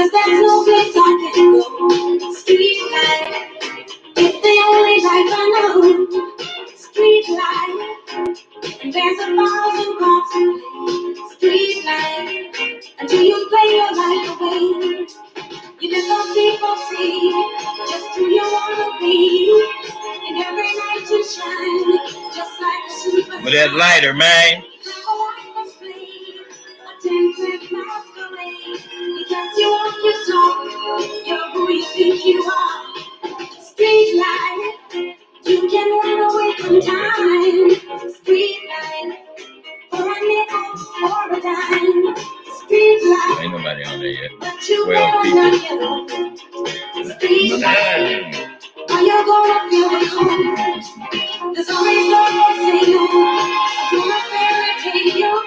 Because there's no place I can go. Street life, it's the only life I know. Street life, and there's a thousand parts to play. Street life, until you play your life away. You let those people see just who you wanna be. And every night you shine, just like a superstar. With that lighter, man. Because you walk your talk, you're who you think you are. Street life, you can run away from time. Street life, for a nickel, for a dime. Street life, ain't nobody on there yet. 12 people. Street life, are you gonna feel at home? There's always someone saying, you're a fairy tale.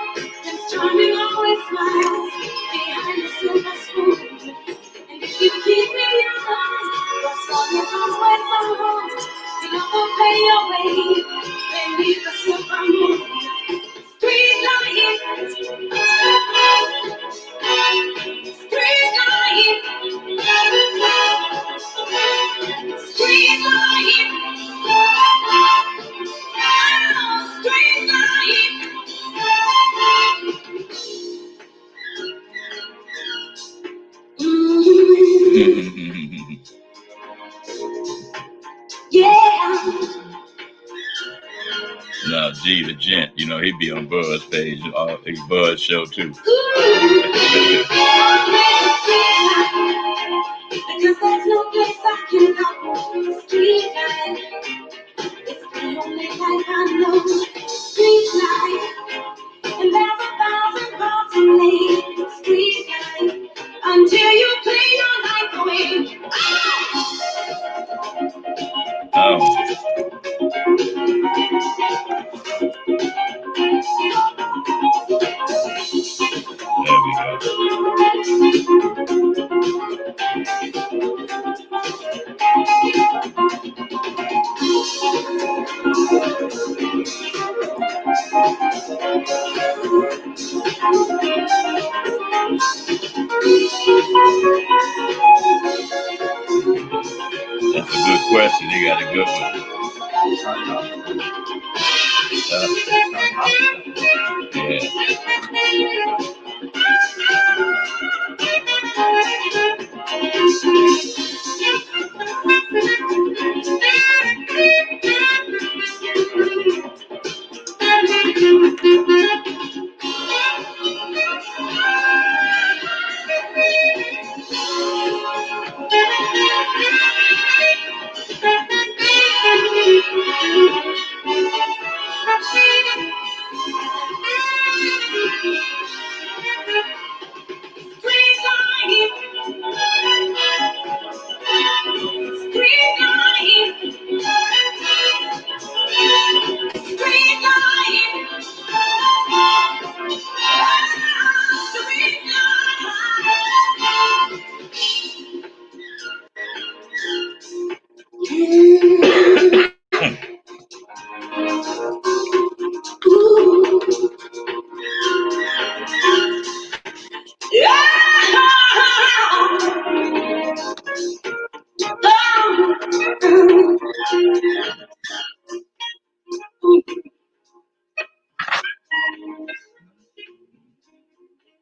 Prince Charming always smiles behind the silver spoon. And if you keep me young, your song is always so long. You never play your way beneath the silver moon. Street life, street life, street life. Yeah. No, G the Gent, you know, he'd be on Buzz page, his Buzz show too. Because there's no place I can go. Street life, it's the only life I know. Street life, and there's 1,000 parts to play. Street life, until you play your life away. Oh. There we go. That's a good question. You got a good one.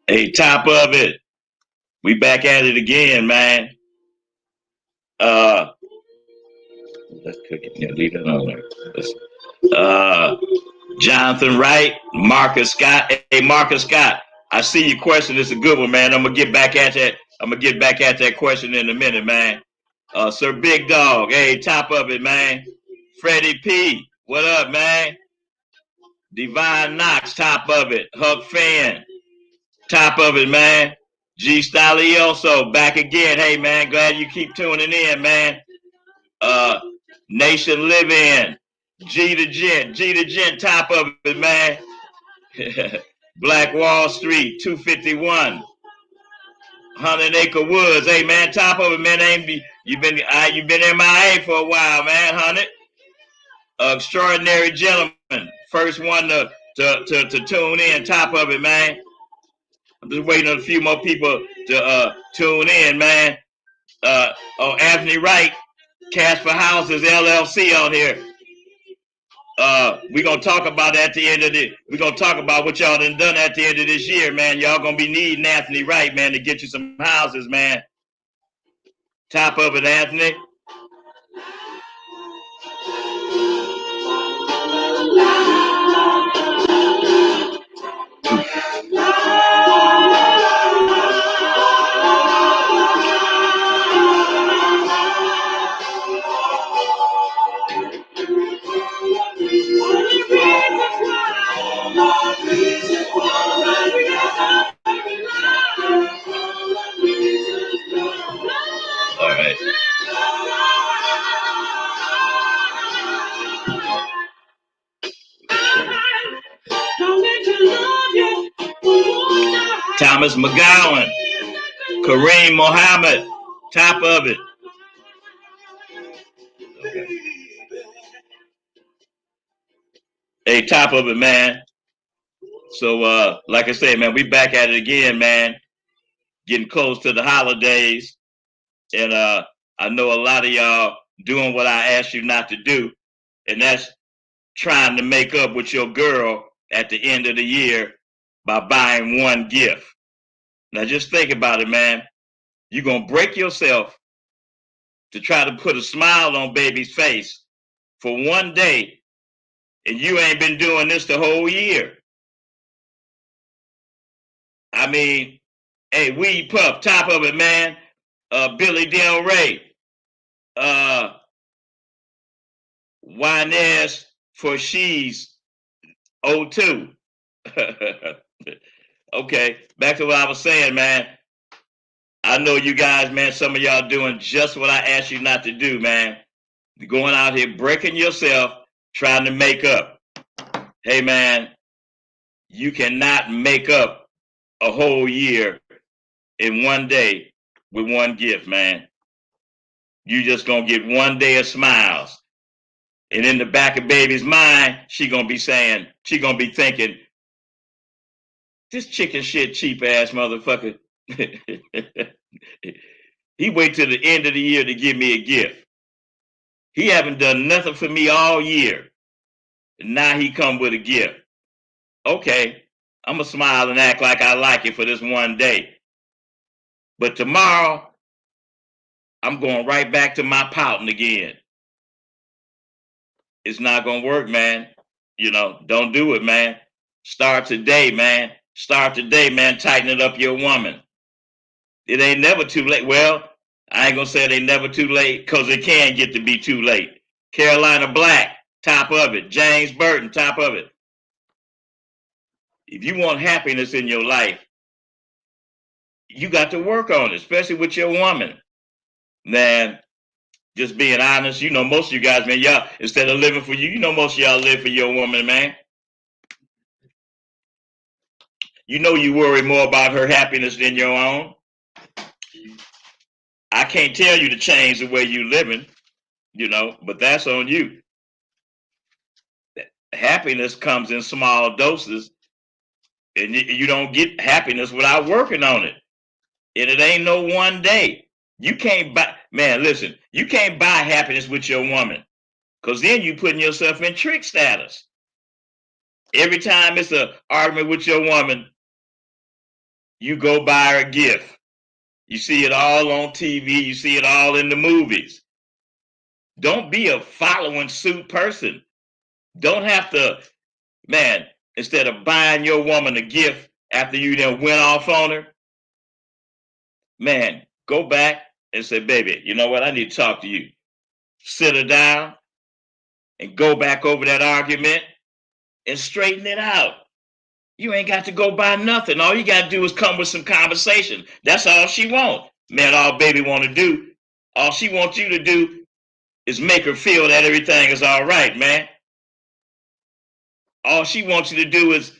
Hey, top of it. We back at it again, man. Let's cook it. Yeah, leave that on there. Jonathan Wright, Marcus Scott. Hey, Marcus Scott, I see your question. It's a good one, man. I'm gonna get back at that. I'm gonna get back at that question in a minute, man. Sir Big Dog. Hey, top of it, man. Freddie P. What up, man? Divine Knox, top of it. Huck Fan, top of it, man. G Stylioso, back again. Hey, man, glad you keep tuning in, man. Nation Live In, G the Gent, top of it, man. Black Wall Street, 251, 100 Acre Woods. Hey, man, top of it, man. You've been MIA for a while, man, 100. Extraordinary Gentleman, first one to tune in, top of it, man. I'm just waiting on a few more people to tune in, man. Anthony Wright, Casper Houses LLC on here. We're gonna talk about at the end of we're gonna talk about what y'all done at the end of this year, man. Y'all gonna be needing Anthony Wright, man, to get you some houses, man. Top of it, Anthony. All right. Thomas McGowan, Kareem Mohammed, top of it. Okay. Hey, top of it, man. So, like I said, man, we back at it again, man. Getting close to the holidays. And I know a lot of y'all doing what I asked you not to do. And that's trying to make up with your girl at the end of the year by buying one gift. Now, just think about it, man. You're going to break yourself to try to put a smile on baby's face for one day. And you ain't been doing this the whole year. I mean, hey, Weed Puff, top of it, man. Billy Del Rey, Wines for She's 02. Okay, back to what I was saying, man. I know you guys, man, some of y'all doing just what I asked you not to do, man. You're going out here breaking yourself, trying to make up. Hey, man, you cannot make up a whole year in one day with one gift, man. You just gonna get one day of smiles. And in the back of baby's mind, she gonna be thinking, this chicken shit cheap ass motherfucker. He wait till the end of the year to give me a gift. He haven't done nothing for me all year. And now he come with a gift. Okay, I'm gonna smile and act like I like it for this one day. But tomorrow, I'm going right back to my pouting again. It's not gonna work, man. You know, don't do it, man. Start today, man. Start today, man. Tighten up your woman. It ain't never too late. Well, I ain't gonna say it ain't never too late, because it can get to be too late. Carolina Black, top of it. James Burton, top of it. If you want happiness in your life, you got to work on it, especially with your woman. Man, just being honest, you know, most of you guys, man, y'all, instead of living for you, you know, most of y'all live for your woman, man. You know, you worry more about her happiness than your own. I can't tell you to change the way you living, you know, but that's on you. Happiness comes in small doses, and you don't get happiness without working on it. And it ain't no one day. You can't buy, man, listen, you can't buy happiness with your woman, because then you putting yourself in trick status. Every time it's an argument with your woman, you go buy her a gift. You see it all on TV. You see it all in the movies. Don't be a following suit person. Don't have to, man, instead of buying your woman a gift after you then went off on her, man, go back and say, baby, you know what? I need to talk to you. Sit her down and go back over that argument and straighten it out. You ain't got to go buy nothing. All you got to do is come with some conversation. That's all she wants. Man, all baby want to do, all she wants you to do is make her feel that everything is all right, man. All she wants you to do is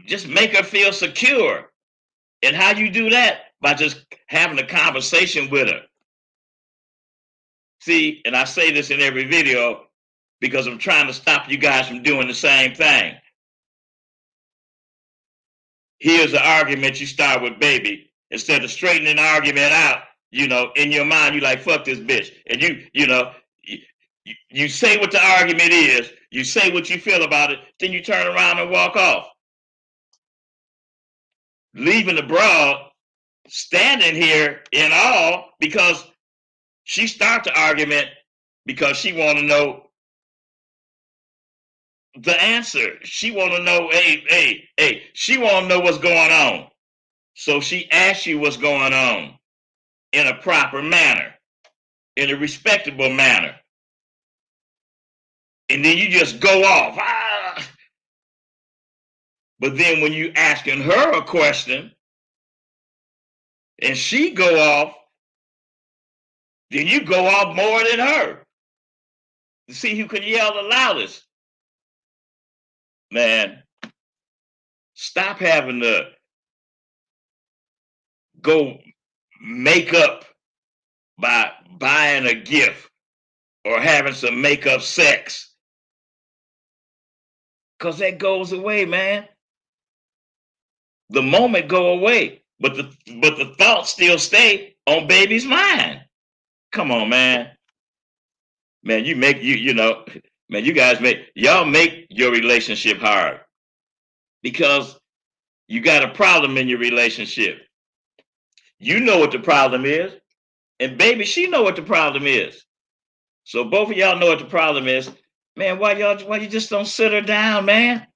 just make her feel secure. And how you do that? By just having a conversation with her. See, and I say this in every video because I'm trying to stop you guys from doing the same thing. here's the argument you start with, baby. Instead of straightening the argument out, in your mind, you like, fuck this bitch. And you say what the argument is, you say what you feel about it, then you turn around and walk off. Leaving the broad standing here in awe because she starts the argument because she want to know the answer. She want to know, hey, she want to know what's going on. So she asks you what's going on in a proper manner, in a respectable manner. And then you just go off. But then when you asking her a question and she go off, then you go off more than her. To see who can yell the loudest. Man, stop having to go make up by buying a gift or having some make-up sex. Because that goes away, man. The moment go away, but the thoughts still stay on baby's mind. Come on, man. Man, you make man, you guys make your relationship hard because you got a problem in your relationship. You know what the problem is, and baby, she know what the problem is. So both of y'all know what the problem is. Man, why you just don't sit her down, man?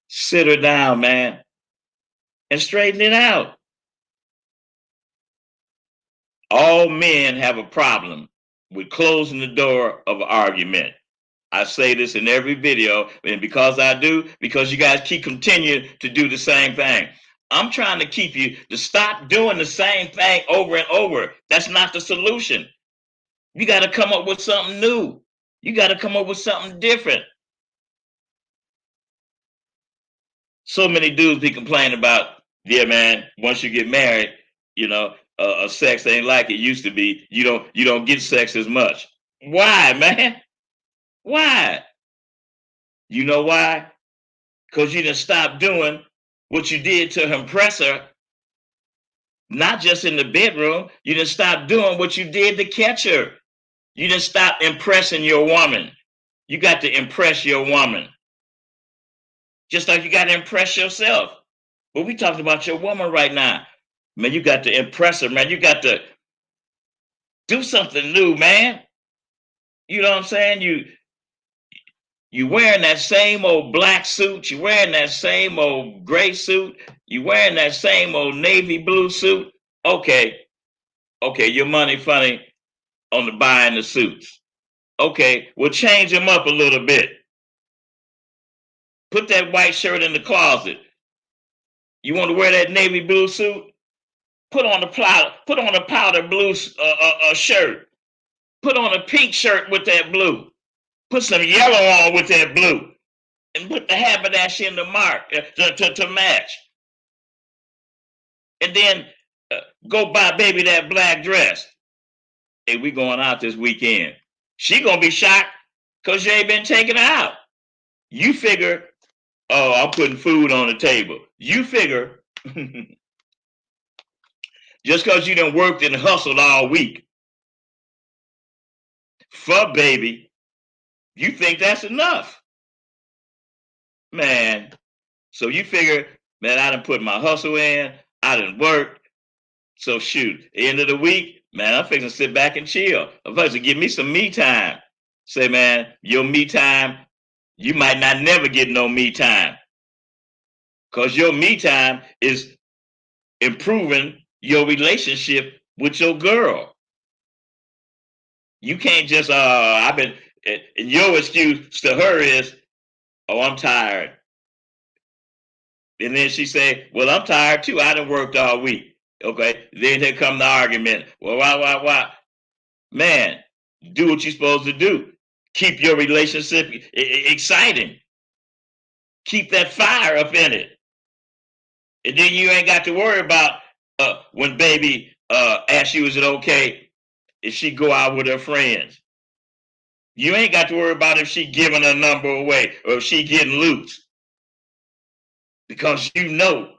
Sit her down, man, and straighten it out. All men have a problem with closing the door of an argument. I say this in every video, and because you guys keep continuing to do the same thing. I'm trying to keep you to stop doing the same thing over and over. That's not the solution. You got to come up with something new. You got to come up with something different. So many dudes be complaining about, yeah, man, once you get married, sex ain't like it used to be. You don't get sex as much. Why, man? Why? You know why? Because you didn't stop doing what you did to impress her. Not just in the bedroom. You didn't stop doing what you did to catch her. You didn't stop impressing your woman. You got to impress your woman. Just like you got to impress yourself. But we talking about your woman right now. Man, you got to impress her, man. You got to do something new, man. You know what I'm saying? You wearing that same old black suit. You wearing that same old gray suit. You wearing that same old navy blue suit. Okay, your money funny on the buying the suits. Okay, we'll change them up a little bit. Put that white shirt in the closet. You want to wear that navy blue suit? Put on a powder blue shirt. Put on a pink shirt with that blue. Put some yellow on with that blue. And put the haberdasher in the mark to match. And then go buy baby that black dress. Hey, we going out this weekend. She gonna be shocked because you ain't been taking her out. You figure, oh, I'm putting food on the table. You figure, just because you done worked and hustled all week for baby, you think that's enough. Man, so you figure, man, I done put my hustle in, I done worked. So shoot, end of the week, man, I'm fixing to sit back and chill. I'm fixing to give me some me time. Say, man, your me time, you might not never get no me time. Because your me time is improving your relationship with your girl. You can't just, and your excuse to her is, oh, I'm tired. And then she say, well, I'm tired too. I done worked all week. Okay. Then here come the argument. Well, why? Man, do what you're supposed to do. Keep your relationship exciting. Keep that fire up in it. And then you ain't got to worry about when baby asks you, is it okay if she go out with her friends? You ain't got to worry about if she giving her number away or if she getting loose. because you know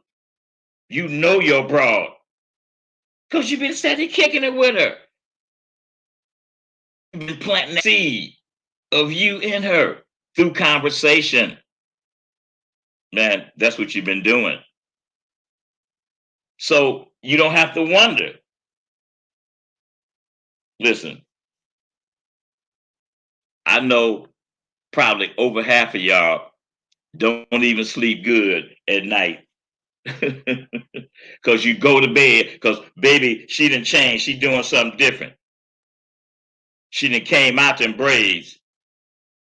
your broad. Because you've been steady kicking it with her. You've been planting the seed of you in her through conversation. Man, that's what you've been doing. So you don't have to wonder. Listen, I know probably over half of y'all don't even sleep good at night. Because you go to bed, because baby, she done changed. She doing something different. She done came out in braids.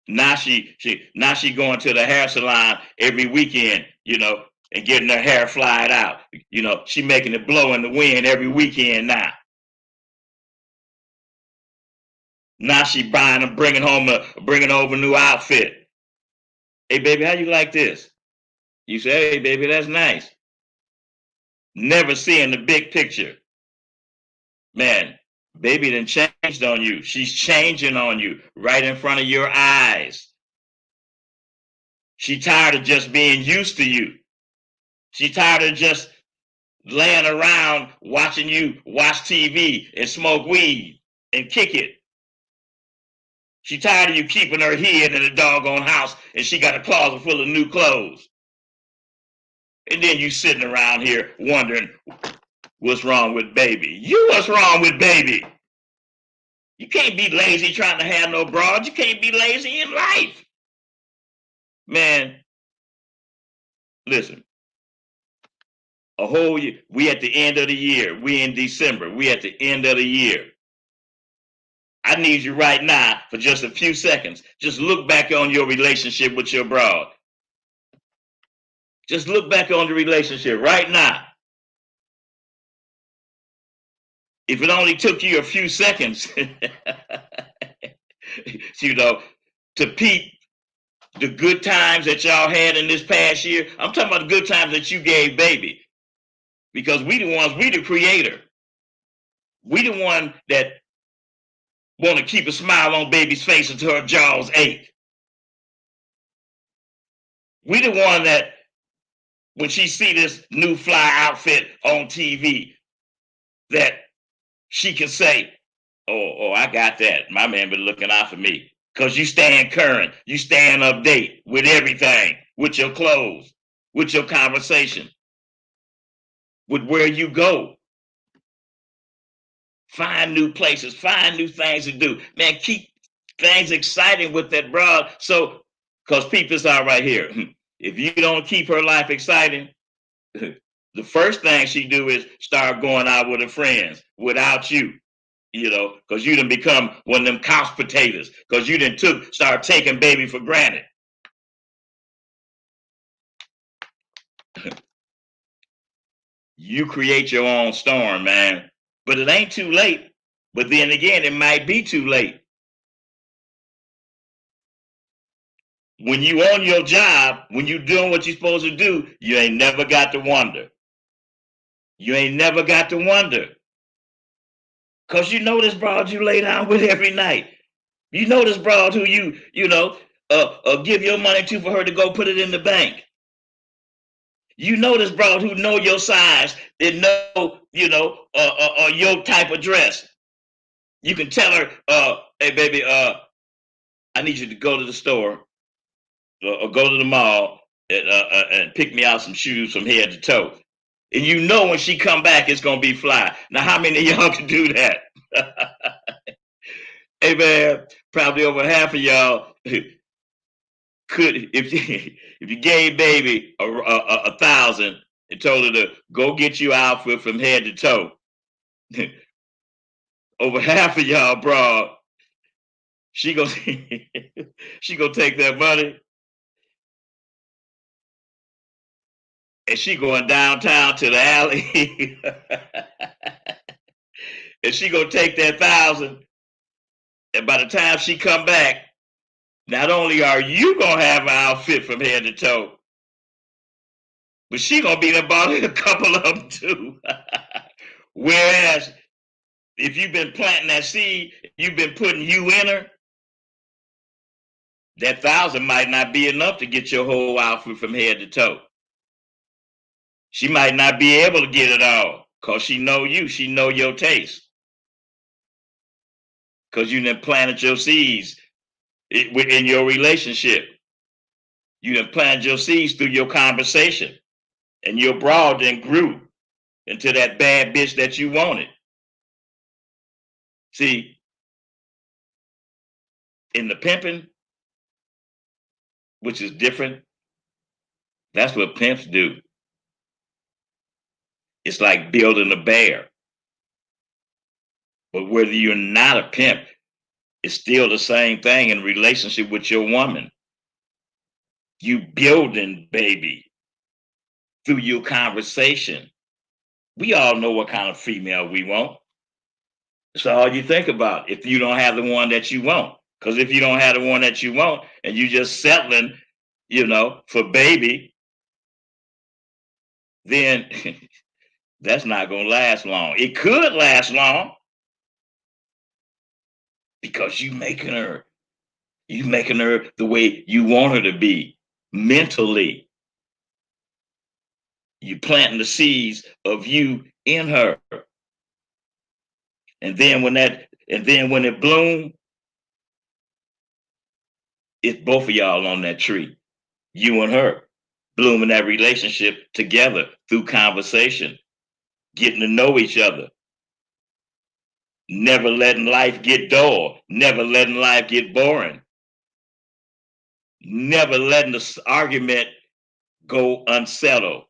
Now she going to the hair salon every weekend, and getting her hair flyed out. She making it blow in the wind every weekend now. Now she bringing over a new outfit. Hey baby, how you like this? You say, hey baby, that's nice. Never seeing the big picture. Man, baby done changed on you. She's changing on you right in front of your eyes. She tired of just being used to you. She tired of just laying around watching you watch TV and smoke weed and kick it. She tired of you keeping her hid in a doggone house and she got a closet full of new clothes. And then you sitting around here wondering what's wrong with baby. What's wrong with baby? You can't be lazy trying to have no broad. You can't be lazy in life. Man, listen. A whole year. We at the end of the year. We in December. We at the end of the year. I need you right now for just a few seconds. Just look back on your relationship with your broad. Just look back on the relationship right now. If it only took you a few seconds, to peep the good times that y'all had in this past year. I'm talking about the good times that you gave baby. Because we the creator. We the one that want to keep a smile on baby's face until her jaws ache. We the one that when she see this new fly outfit on TV, that she can say, oh, I got that. My man been looking out for me. Because you staying current. You staying update with everything. With your clothes. With your conversation. With where you go. Find new places. Find new things to do. Man, keep things exciting with that broad. So, because people's are right here. If you don't keep her life exciting, the first thing she do is start going out with her friends without you. Because you done become one of them couch potatoes. Because you done start taking baby for granted. You create your own storm, man. But it ain't too late. But then again, it might be too late. When you on your job, when you doing what you're supposed to do, you ain't never got to wonder. You ain't never got to wonder. Because you know this broad you lay down with every night. You know this broad who you give your money to for her to go put it in the bank. You know this broad who know your size and know, your type of dress. You can tell her, hey baby, I need you to go to the store or go to the mall and pick me out some shoes from head to toe. And you know when she come back, it's gonna be fly. Now, how many of y'all can do that? Hey man, probably over half of y'all could, if you gave baby a 1,000 and told her to go get you outfit from head to toe. Over half of y'all, bro, she gonna take that money and she going downtown to the alley and she gonna take that 1,000. And by the time she come back, not only are you gonna have an outfit from head to toe, but she gonna be about a couple of them too. Whereas if you've been planting that seed, you've been putting you in her, that 1,000 might not be enough to get your whole outfit from head to toe. She might not be able to get it all because she know you. She know your taste. Because you done planted your seeds in your relationship. You done planted your seeds through your conversation. And your broad then grew into that bad bitch that you wanted. See, in the pimping, which is different, that's what pimps do. It's like building a bear. But whether you're not a pimp, it's still the same thing in relationship with your woman. You building, baby, through your conversation. We all know what kind of female we want. That's all you think about if you don't have the one that you want. Because if you don't have the one that you want and you just settling, for baby, then that's not going to last long. It could last long because you making her the way you want her to be mentally. You planting the seeds of you in her. And then when it bloom, it's both of y'all on that tree. You and her blooming that relationship together through conversation, getting to know each other. Never letting life get dull, never letting life get boring. Never letting the argument go unsettled.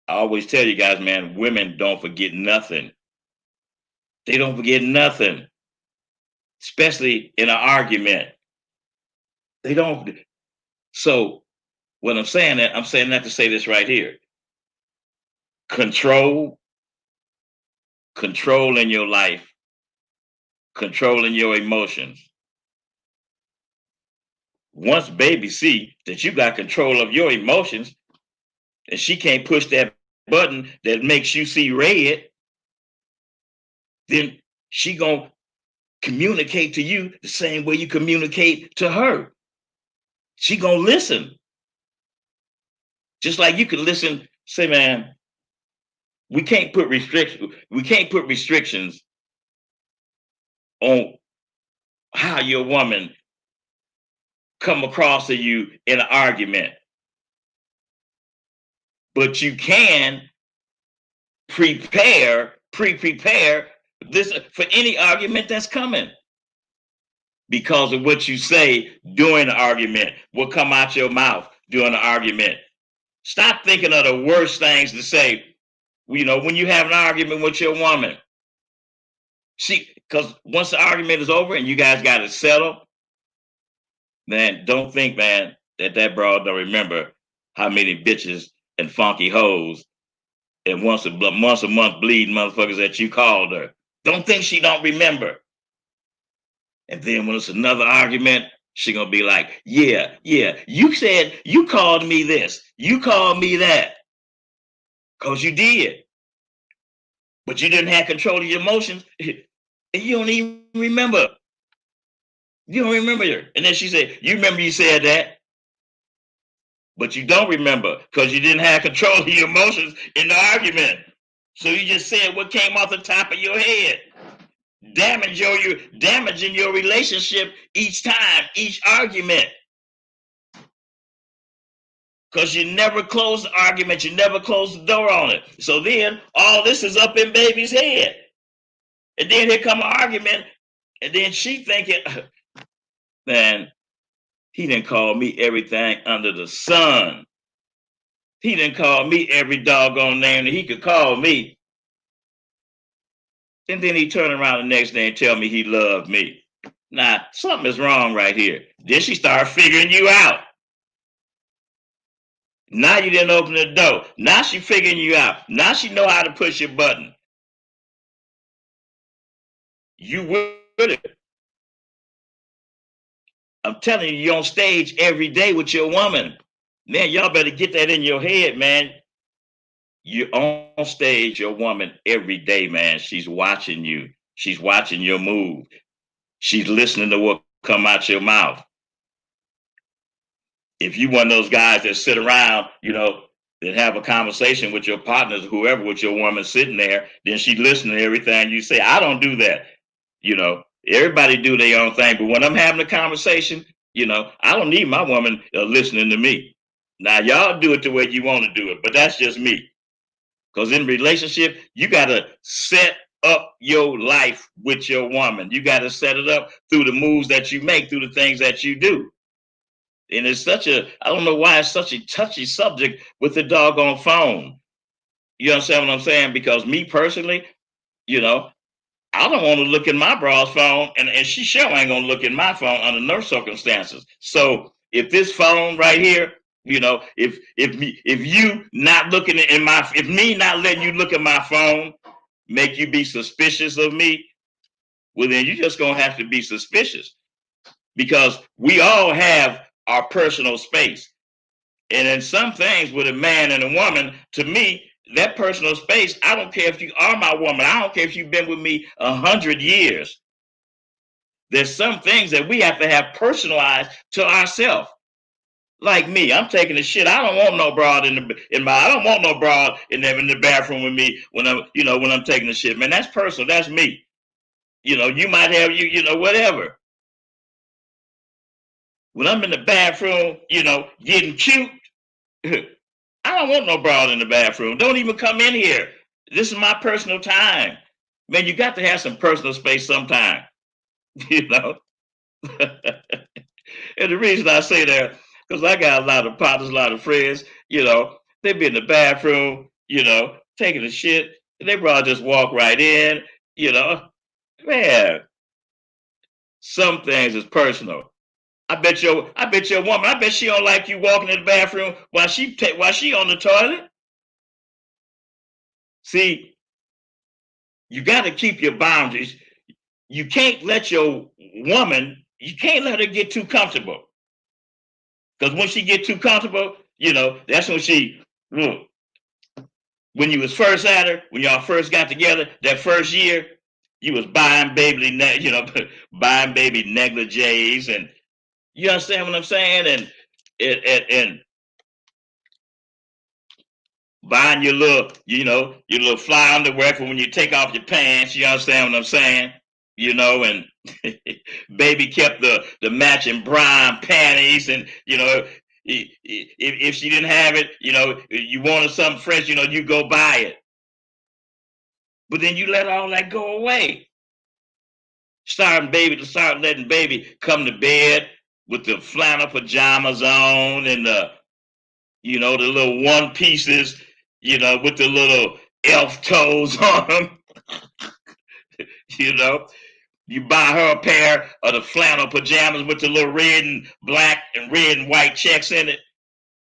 I always tell you guys, man, women don't forget nothing. They don't forget nothing, especially in an argument. They don't. So when I'm saying that to say this right here. Control in your life, controlling your emotions. Once baby see that you got control of your emotions and she can't push that button that makes you see red, then she gonna communicate to you the same way you communicate to her. She gonna listen. Just like you can listen, say, man, we can't put restrictions on how your woman come across to you in an argument. But you can prepare this for any argument that's coming. Because of what you say during the argument, what come out your mouth during the argument. Stop thinking of the worst things to say, when you have an argument with your woman. Because once the argument is over and you guys got it settled, man, don't think, man, that broad don't remember how many bitches and funky hoes and once a month bleed motherfuckers that you called her. Don't think she don't remember. And then when it's another argument, she gonna be like, yeah, you said you called me this, you called me that. Because you did. But you didn't have control of your emotions. And you don't even remember. You don't remember her. And then she said, you remember you said that. But you don't remember because you didn't have control of your emotions in the argument. So you just said what came off the top of your head. Damaging your relationship each time, each argument. Because you never close the argument, you never close the door on it. So then all this is up in baby's head. And then here come an argument, and then she thinking, man, he didn't call me everything under the sun. He didn't call me every doggone name that he could call me. And then he turned around the next day and tell me he loved me. Now, something is wrong right here. Then she started figuring you out. Now you didn't open the door. Now she figuring you out. Now she know how to push your button. You with it. I'm telling you, you're on stage every day with your woman. Man, y'all better get that in your head, man. You're on stage, your woman, every day, man. She's watching you. She's watching your move. She's listening to what come out your mouth. If you one of those guys that sit around, and have a conversation with your partners, whoever, with your woman sitting there, then she listening to everything you say. I don't do that. Everybody do their own thing. But when I'm having a conversation, I don't need my woman listening to me. Now, y'all do it the way you want to do it, but that's just me. Because in relationship, you got to set up your life with your woman. You got to set it up through the moves that you make, through the things that you do. And it's I don't know why it's such a touchy subject with the doggone phone. You understand what I'm saying? Because me personally, I don't want to look in my bra's phone, and she sure ain't gonna look in my phone under no circumstances. So if this phone right here, if you not looking in my, if me not letting you look at my phone make you be suspicious of me, well then you just gonna have to be suspicious, because we all have our personal space. And in some things with a man and a woman, to me, that personal space, I don't care if you are my woman. I don't care if you've been with me 100 years. There's some things that we have to have personalized to ourselves. Like me, I'm taking a shit. I don't want no broad I don't want no broad in the bathroom with me when I'm taking a shit. Man, that's personal. That's me. You might have whatever. When I'm in the bathroom, getting cute, I don't want no broad in the bathroom. Don't even come in here. This is my personal time. Man, you got to have some personal space sometime. And the reason I say that, because I got a lot of partners, a lot of friends, they be in the bathroom, taking a shit, and they probably just walk right in, man. Some things is personal. I bet your woman, I bet she don't like you walking in the bathroom while she on the toilet. See, you got to keep your boundaries. You can't let your woman, you can't let her get too comfortable. Because when she get too comfortable, that's when when you was first at her, when y'all first got together, that first year, you was buying baby, buying baby negligees, and you understand what I'm saying? And buying your little fly underwear for when you take off your pants. You understand what I'm saying? And baby kept the matching brown panties, and if she didn't have it, you wanted something fresh, you go buy it. But then you let all that go away. Start letting baby come to bed with the flannel pajamas on, and the little one pieces, with the little elf toes on them. You buy her a pair of the flannel pajamas with the little red and black and red and white checks in it,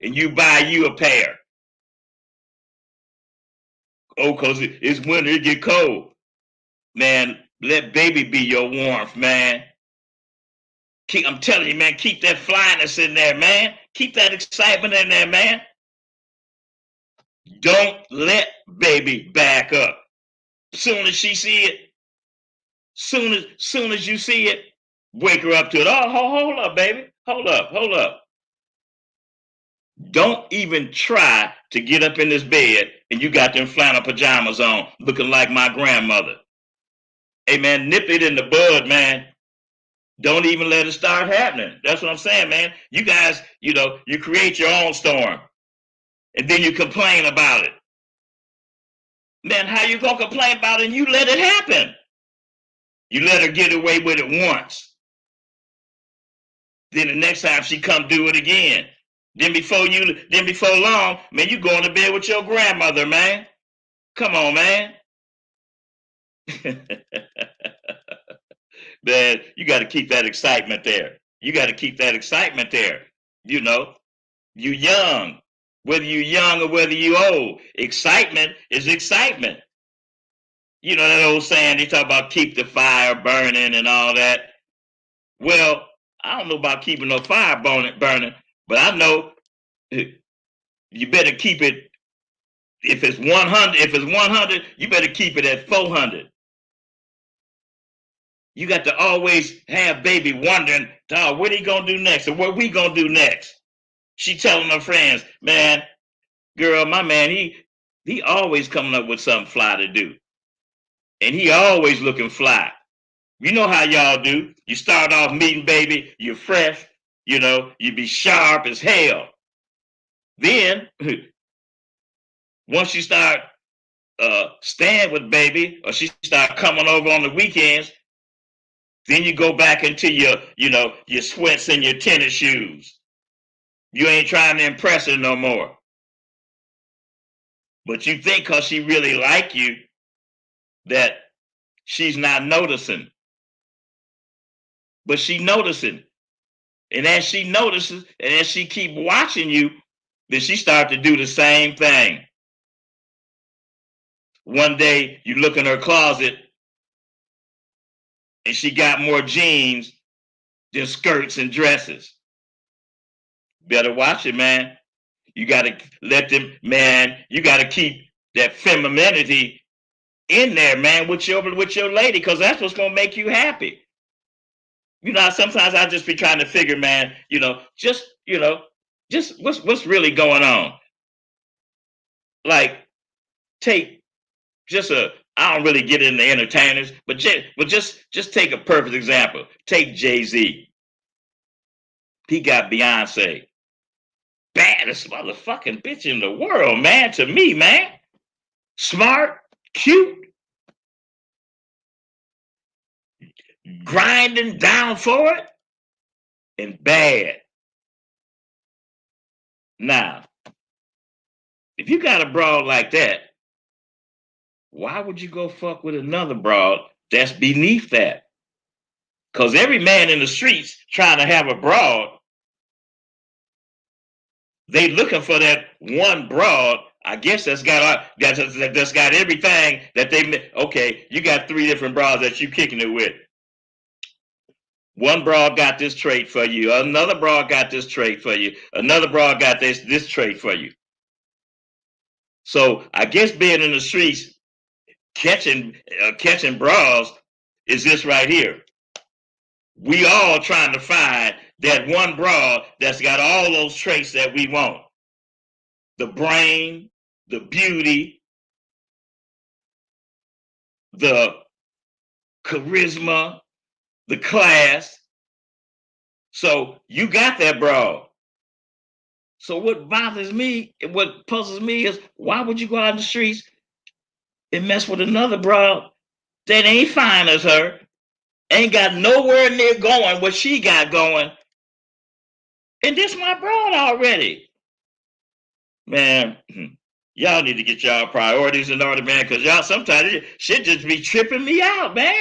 and you buy you a pair. Oh, because it's winter, it get cold. Man, let baby be your warmth, man. I'm telling you, man, keep that flyness in there, man. Keep that excitement in there, man. Don't let baby back up. Soon as she see it, soon as you see it, wake her up to it. Oh, hold up, baby. Hold up. Don't even try to get up in this bed and you got them flannel pajamas on, looking like my grandmother. Hey, man, nip it in the bud, man. Don't even let it start happening. That's what I'm saying, man. You guys, you create your own storm, and then you complain about it. Man, how you gonna complain about it and you let it happen? You let her get away with it once. Then the next time she come do it again. Then before long, man, you going to bed with your grandmother, man. Come on, man. Man, you got to keep that excitement there. You You young. Whether you young or whether you old, excitement is excitement. You know that old saying, they talk about keep the fire burning and all that. Well, I don't know about keeping no fire burning, but I know you better keep it. If it's 100, you better keep it at 400. You got to always have baby wondering, dog, what he gonna do next, or what we gonna do next. She telling her friends, man, girl, my man, he always coming up with something fly to do. And he always looking fly. You know how y'all do. You start off meeting, baby, you're fresh, you be sharp as hell. Then, once you start staying with baby, or she start coming over on the weekends, then you go back into your sweats and your tennis shoes. You ain't trying to impress her no more. But you think because she really like you that she's not noticing. But she noticing. And as she notices, and as she keep watching you, then she start to do the same thing. One day you look in her closet and she got more jeans than skirts and dresses. Better watch it, man. You got to let them, man, you got to keep that femininity in there, man, with your lady, because that's what's going to make you happy. Sometimes I just be trying to figure, man, just what's really going on. Like, take just I don't really get into entertainers, but just take a perfect example. Take Jay-Z. He got Beyonce. Baddest motherfucking bitch in the world, man, to me, man. Smart, cute, grinding down for it, and bad. Now, if you got a broad like that, why would you go fuck with another broad that's beneath that? Because every man in the streets trying to have a broad, they looking for that one broad, I guess that's got everything that they. Okay, you got 3 different broads that you kicking it with. One broad got this trait for you. Another broad got this trait for you. Another broad got this trait for you. So I guess being in the streets, catching broads is this right here. We all trying to find that one broad that's got all those traits that we want. The brain, the beauty, the charisma, the class. So you got that broad. So what bothers me, what puzzles me is, why would you go out in the streets and mess with another broad that ain't fine as her, ain't got nowhere near going what she got going, and this my broad already? Man, y'all need to get y'all priorities in order, man, because y'all sometimes shit just be tripping me out, man.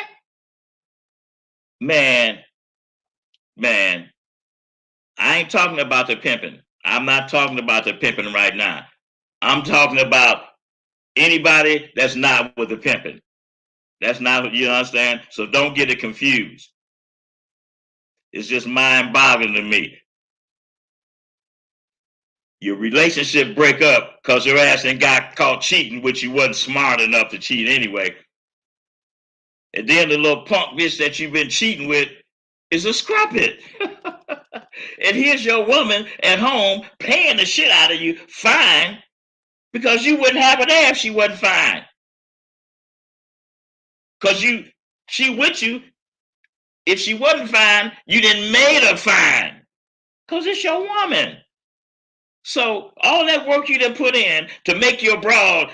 Man, I ain't talking about the pimping. I'm not talking about the pimping right now. I'm talking about anybody that's not with the pimping. That's not, you understand? So don't get it confused. It's just mind-boggling to me. Your relationship break up because your ass ain't got caught cheating, which you wasn't smart enough to cheat anyway. And then the little punk bitch that you've been cheating with is a scrumpet. And here's your woman at home paying the shit out of you fine because you wouldn't have her there if she wasn't fine. Because she with you. If she wasn't fine, you didn't made her fine. Because it's your woman. So all that work you done put in to make your broad,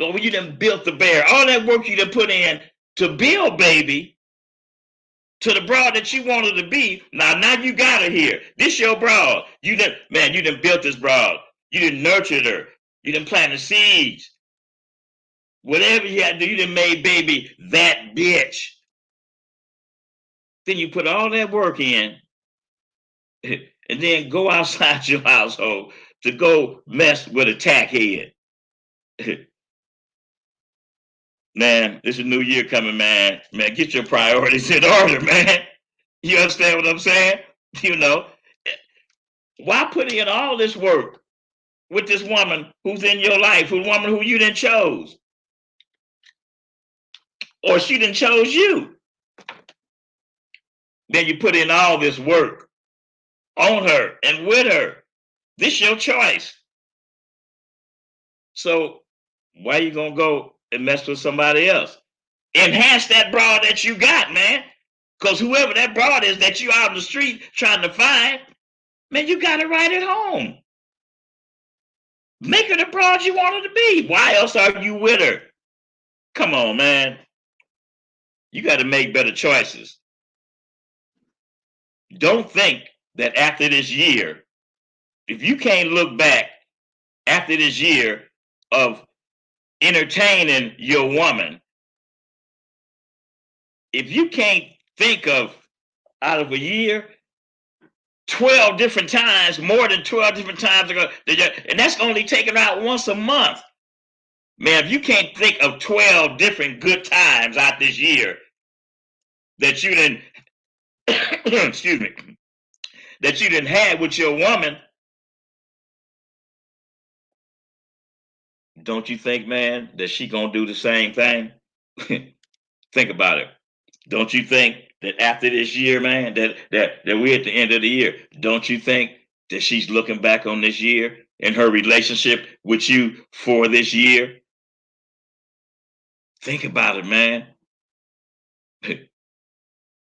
or you done built the bear, all that work you done put in to build baby to the broad that you wanted to be, now you got her here. This your broad. You done built this broad. You done nurtured her. You done planted seeds. Whatever you had to do, you done made baby that bitch. Then you put all that work in and then go outside your household to go mess with a tackhead. Man, it's a new year coming, man. Man, get your priorities in order, man. You understand what I'm saying? Why put in all this work with this woman who's in your life, who's a woman who you didn't chose? Or she didn't chose you. Then you put in all this work on her and with her. This your choice. So why you gonna go and mess with somebody else? Enhance that broad that you got, man. Because whoever that broad is that you out in the street trying to find, man, you got it right at home. Make her the broad you want her to be. Why else are you with her? Come on, man. You got to make better choices. Don't think that after this year, if you can't look back after this year of entertaining your woman, if you can't think of out of a year 12 different times, more than 12 different times ago, and that's only taken out once a month. Man, if you can't think of 12 different good times out this year that you didn't, excuse me, that you didn't have with your woman, don't you think, man, that she gonna do the same thing? Think about it. Don't you think that after this year, man, that we're at the end of the year, don't you think that she's looking back on this year and her relationship with you for this year? Think about it, man.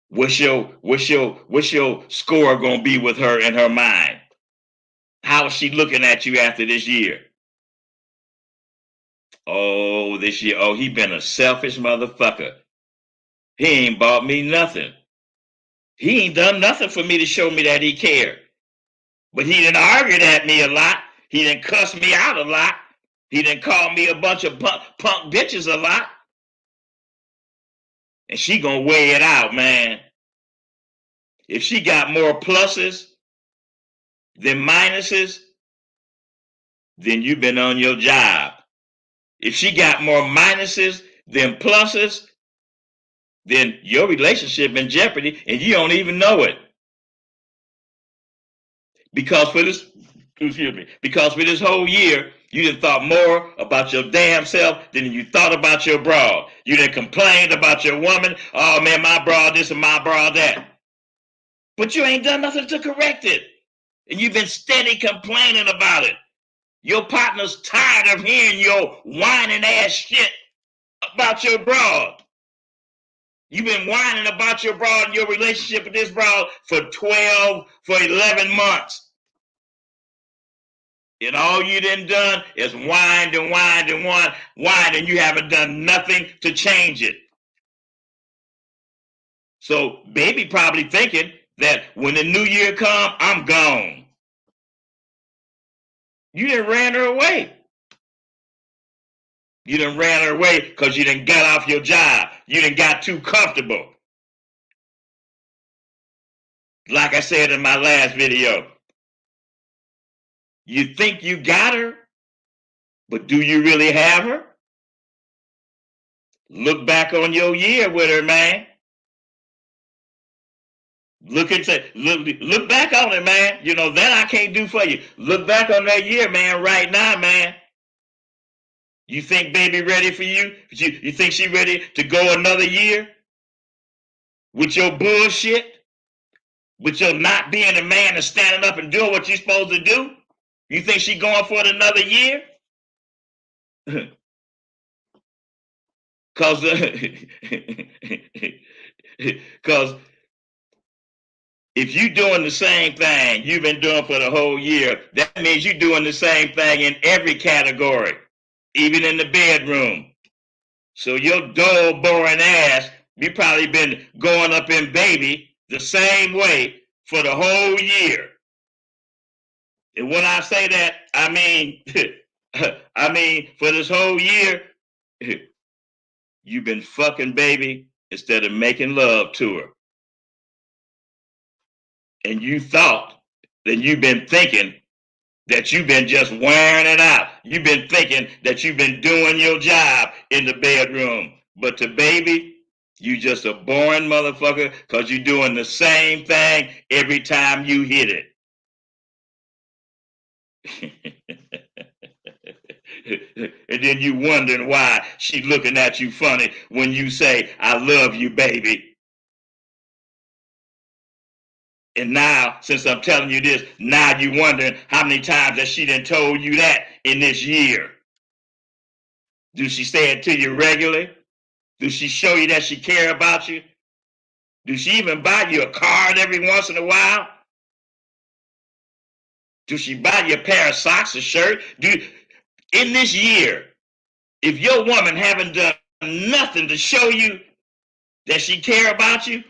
What's your score gonna be with her in her mind? How is she looking at you after this year? Oh, this year, oh, he been a selfish motherfucker. He ain't bought me nothing. He ain't done nothing for me to show me that he cared. But he didn't argue at me a lot. He didn't cuss me out a lot. He didn't call me a bunch of punk bitches a lot. And she gonna weigh it out, man. If she got more pluses than minuses, then you've been on your job. If she got more minuses than pluses, then your relationship in jeopardy and you don't even know it. Because for this, excuse me, because for this whole year, you done thought more about your damn self than you thought about your broad. You done complained about your woman. Oh man, my broad this and my broad that. But you ain't done nothing to correct it. And you've been steady complaining about it. Your partner's tired of hearing your whining ass shit about your broad. You've been whining about your broad and your relationship with this broad for 11 months. And all you done is whined and whined and whined, and you haven't done nothing to change it. So baby probably thinking that when the new year come, I'm gone. You done ran her away. You done ran her away because you done got off your job. You done got too comfortable. Like I said in my last video, you think you got her, but do you really have her? Look back on your year with her, man. Look back on it, man. You know, that I can't do for you. Look back on that year, man, right now, man. You think baby ready for you? You think she ready to go another year? With your bullshit? With your not being a man and standing up and doing what you're supposed to do? You think she going for it another year? Cause if you doing the same thing you've been doing for the whole year, that means you're doing the same thing in every category, even in the bedroom. So your dull, boring ass, you probably been going up in baby the same way for the whole year. And when I say that, I mean, for this whole year, you've been fucking baby instead of making love to her. And you thought that you've been thinking that you've been just wearing it out. You've been thinking that you've been doing your job in the bedroom. But to baby, you just a boring motherfucker because you're doing the same thing every time you hit it. And then you wondering why she looking at you funny when you say, I love you, baby. And now, since I'm telling you this, now you wondering how many times that she done told you that in this year. Do she say it to you regularly? Do she show you that she care about you? Do she even buy you a card every once in a while? Do she buy you a pair of socks, a shirt? In this year, if your woman haven't done nothing to show you that she care about you,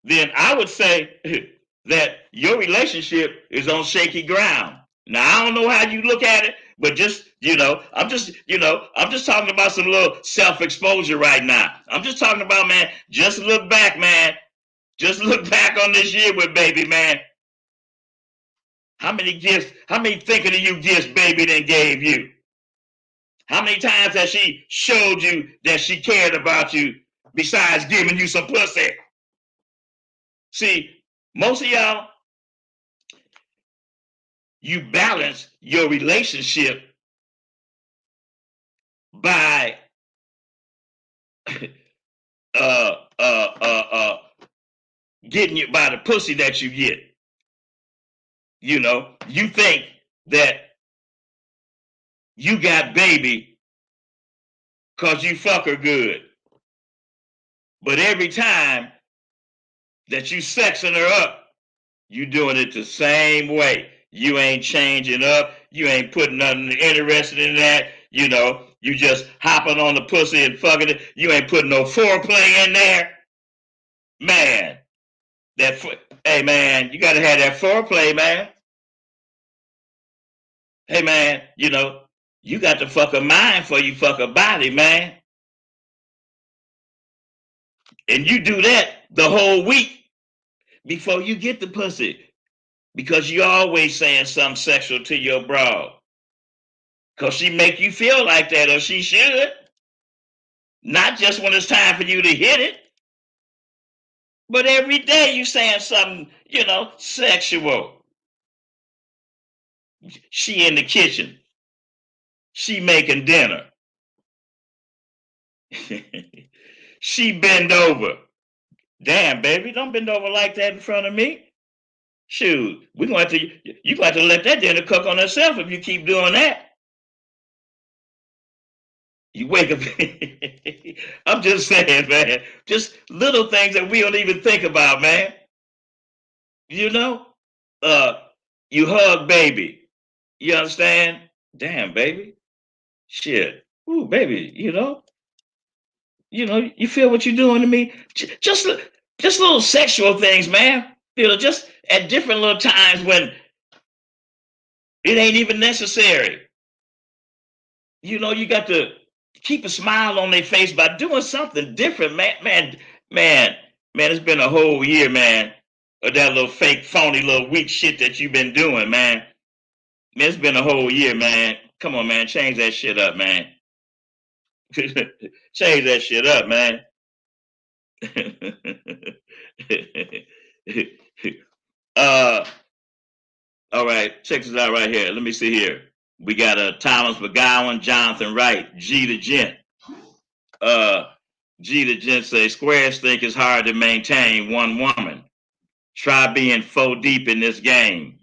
then I would say that your relationship is on shaky ground. Now I don't know how you look at it, but just I'm just talking about some little self-exposure right now. I'm just talking about, man, just look back, man. Just look back on this year with baby, man. How many thinking of you gifts baby then gave you? How many times has she showed you that she cared about you besides giving you some pussy? See, most of y'all, you balance your relationship by uh uh uh uh getting you by the pussy that you get. You think that you got baby because you fuck her good. But every time that you sexing her up, you doing it the same way. You ain't changing up. You ain't putting nothing interested in that. You just hopping on the pussy and fucking it. You ain't putting no foreplay in there. Man, hey man, you gotta have that foreplay, man. Hey man, you got to fuck a mind before you fuck a body, man. And you do that the whole week before you get the pussy. Because you always saying something sexual to your broad. Because she make you feel like that, or she should. Not just when it's time for you to hit it. But every day you saying something, sexual. She in the kitchen. She making dinner. She bend over. Damn, baby, don't bend over like that in front of me. Shoot, you going to have to let that dinner cook on herself if you keep doing that. You wake up. I'm just saying, man. Just little things that we don't even think about, man. Uh, you hug baby. You understand? Damn, baby. Shit. Ooh, baby. You feel what you're doing to me. Just little sexual things, man. Just at different little times when it ain't even necessary. You got to keep a smile on their face by doing something different, man. It's been a whole year, man, of that little fake, phony, little weak shit that you've been doing, man. It's been a whole year, man. Come on, man, change that shit up, man. Change that shit up, man. uh, all right, check this out right here. Let me see here. We got Thomas McGowan, Jonathan Wright, G the Gent. G the Gent say squares think it's hard to maintain one woman. Try being 4 deep in this game.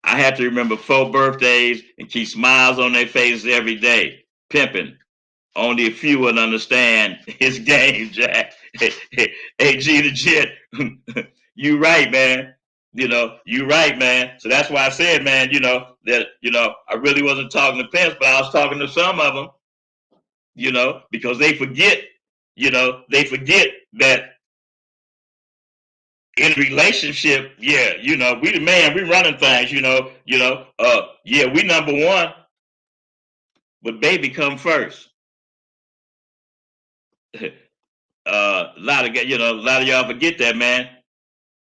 I have to remember 4 birthdays and keep smiles on their faces every day. Pimping. Only a few would understand his game, Jack. Hey, G the Gent, you right, man. You right, man. So that's why I said, man, that, I really wasn't talking to pimps, but I was talking to some of them, because they forget that in relationship, yeah, we the man, we running things, yeah, we number one, but baby come first. A lot of y'all forget that, man.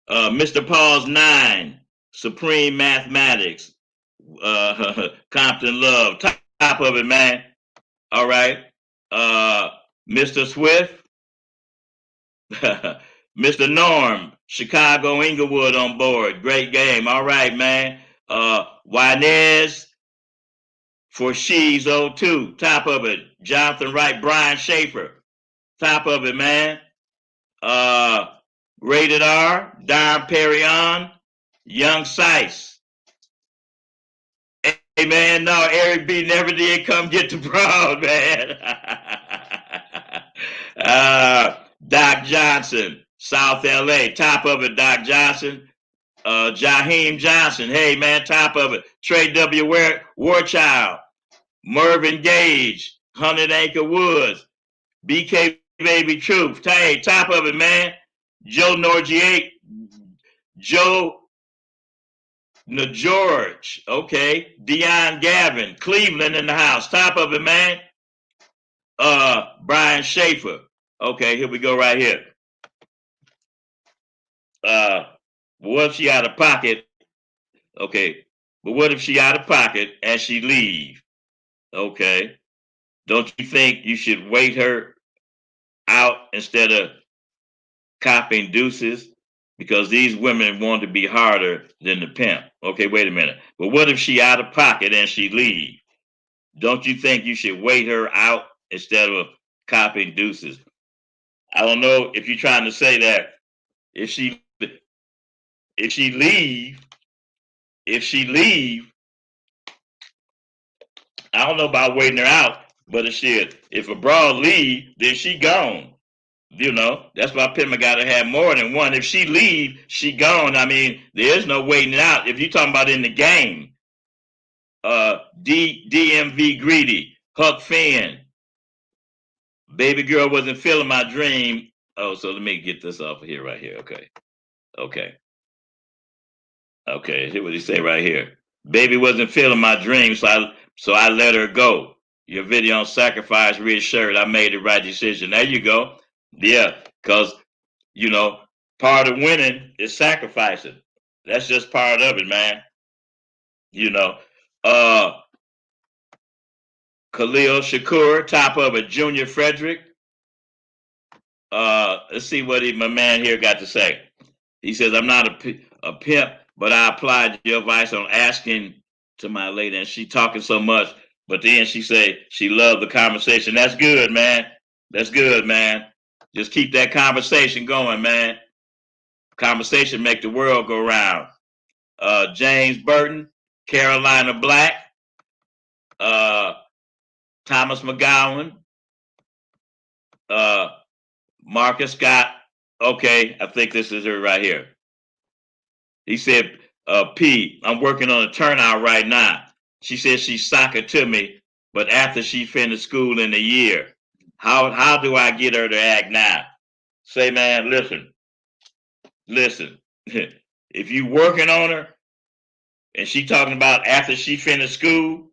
Mr. Paul's 9, Supreme Mathematics, Compton Love, top of it, man. All right. Mr. Swift, Mr. Norm, Chicago Inglewood on board. Great game. All right, man. Juanez for She's 02. Top of it. Jonathan Wright, Brian Schaefer. Top of it, man. Rated R, Don Perignon, Young Sice. Hey man, no, Eric B never did come get the broad, man. Doc Johnson, South LA, top of it, Doc Johnson. Jaheim Johnson, hey man, top of it. Trey W. Warchild, Mervyn Gage, 100 Acre Woods, BK Baby Truth, hey, top of it, man. Joe Norgiate, Joe George, okay. Dion Gavin, Cleveland in the house, top of it, man. Brian Schaefer, okay, here we go right here. What if she out of pocket? Okay, but what if she out of pocket and she leave? Okay, don't you think you should wait her out instead of copping deuces? Because these women want to be harder than the pimp. Okay, wait a minute. But what if she out of pocket and she leave? Don't you think you should wait her out instead of copping deuces? I don't know if you're trying to say that if she leave, I don't know about waiting her out, but if a broad leave, then she gone. You know, that's why Pimma got to have more than one. If she leave, she gone. I mean, there is no waiting out. If you're talking about in the game, DMV Greedy, Huck Finn, baby girl wasn't feeling my dream. Oh, so let me get this off of here, right here. Okay. Hear what he say right here. Baby wasn't feeling my dream, so I let her go. Your video on sacrifice reassured I made the right decision. There you go. Yeah, because you know, part of winning is sacrificing. That's just part of it, man. You know, Khalil Shakur, top of it, Junior Frederick. Let's see what my man here got to say. He says, I'm not a pimp, but I applied your advice on asking to my lady, and she talking so much, but then she say she loved the conversation. That's good, man. That's good, man. Just keep that conversation going, man. Conversation make the world go round. James Burton, Carolina Black, Thomas McGowan, Marcus Scott. Okay, I think this is her right here. He said, P, I'm working on a turnout right now. She said she's soccer to me, but after she finished school in a year, how do I get her to act now? Say, man, listen. If you working on her and she talking about after she finished school,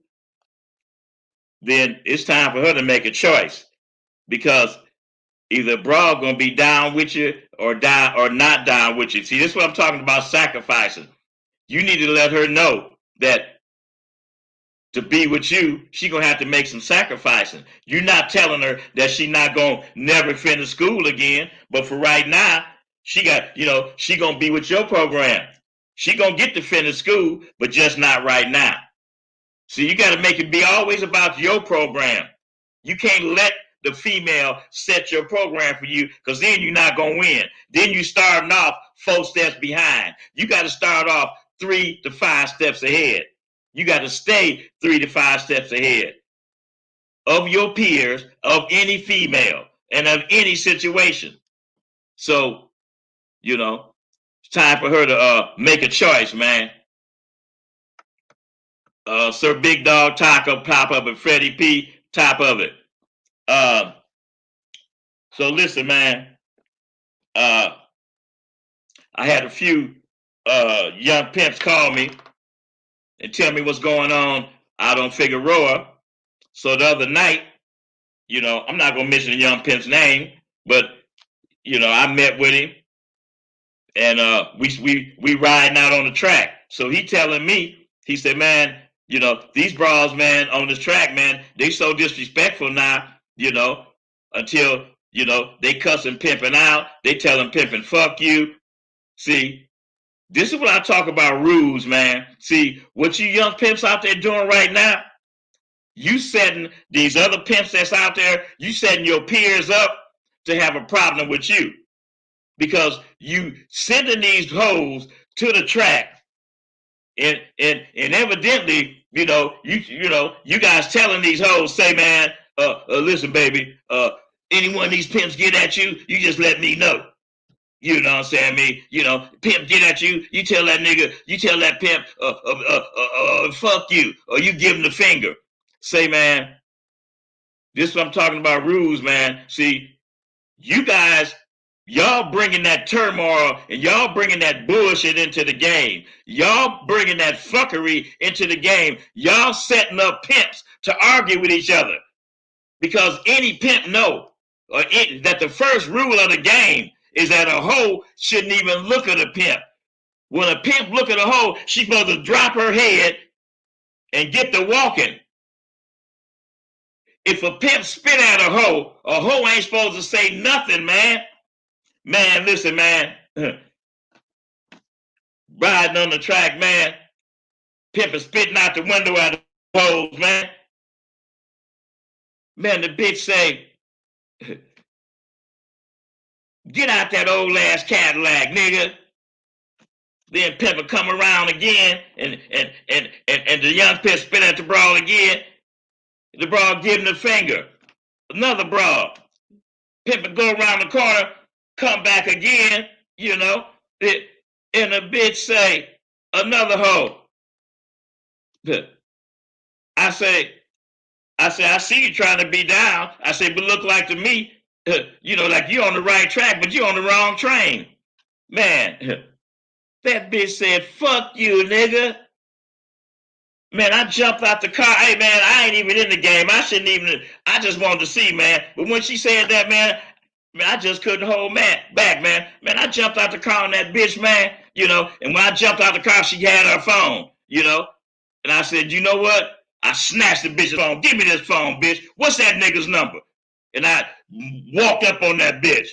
then it's time for her to make a choice, because either broad gonna be down with you or not down with you. See, this is what I'm talking about, sacrificing. You need to let her know that to be with you, she gonna have to make some sacrificing. You're not telling her that she not gonna never finish school again, but for right now, she gonna be with your program. She gonna get to finish school, but just not right now. So you got to make it be always about your program. You can't let the female set your program for you, because then you're not going to win. Then you starting off 4 steps behind. You got to start off 3 to 5 steps ahead. You got to stay 3 to 5 steps ahead of your peers, of any female, and of any situation. So, it's time for her to make a choice, man. Sir Big Dog Taco, top of it. Freddie P, top of it. So listen, man. I had a few young pimps call me and tell me what's going on out on Figueroa. So the other night, I'm not gonna mention the young pimp's name, but I met with him, and we riding out on the track. So he telling me, he said, man, these bras, man, on this track, man, they so disrespectful now, until, they cussing pimping out. They telling pimping, fuck you. See, this is what I talk about, rules, man. See, what you young pimps out there doing right now, you setting these other pimps that's out there, you setting your peers up to have a problem with you. because you sending these hoes to the track, and evidently, you guys telling these hoes, say, man, listen, baby, any one of these pimps get at you, you just let me know. You know what I'm saying? Pimp get at you, you tell that nigga, you tell that pimp, fuck you, or you give him the finger. Say, man, this is what I'm talking about, rules, man. See, you guys, y'all bringing that turmoil and y'all bringing that bullshit into the game. Y'all bringing that fuckery into the game. Y'all setting up pimps to argue with each other. Because any pimp know that the first rule of the game is that a hoe shouldn't even look at a pimp. When a pimp look at a hoe, she's supposed to drop her head and get to walking. If a pimp spit at a hoe ain't supposed to say nothing, man. Man, listen, man. Riding on the track, man. Pimp is spitting out the window at the hoes, man. Man, the bitch say, get out that old ass Cadillac, nigga. Then Pimp will come around again, and the young pimp spit at the broad again. The broad give him the finger. Another broad. Pimp will go around the corner, come back again, and the bitch say, another hoe. I say, I see you trying to be down. I say, but look like to me, like you on the right track, but you on the wrong train. Man, that bitch said, fuck you, nigga. Man, I jumped out the car. Hey, man, I ain't even in the game. I just wanted to see, man. But when she said that, man, I just couldn't hold back, man. Man, I jumped out the car on that bitch, man, and when I jumped out the car, she had her phone, and I said, you know what? I snatched the bitch's phone. Give me this phone, bitch. What's that nigga's number? And I walked up on that bitch.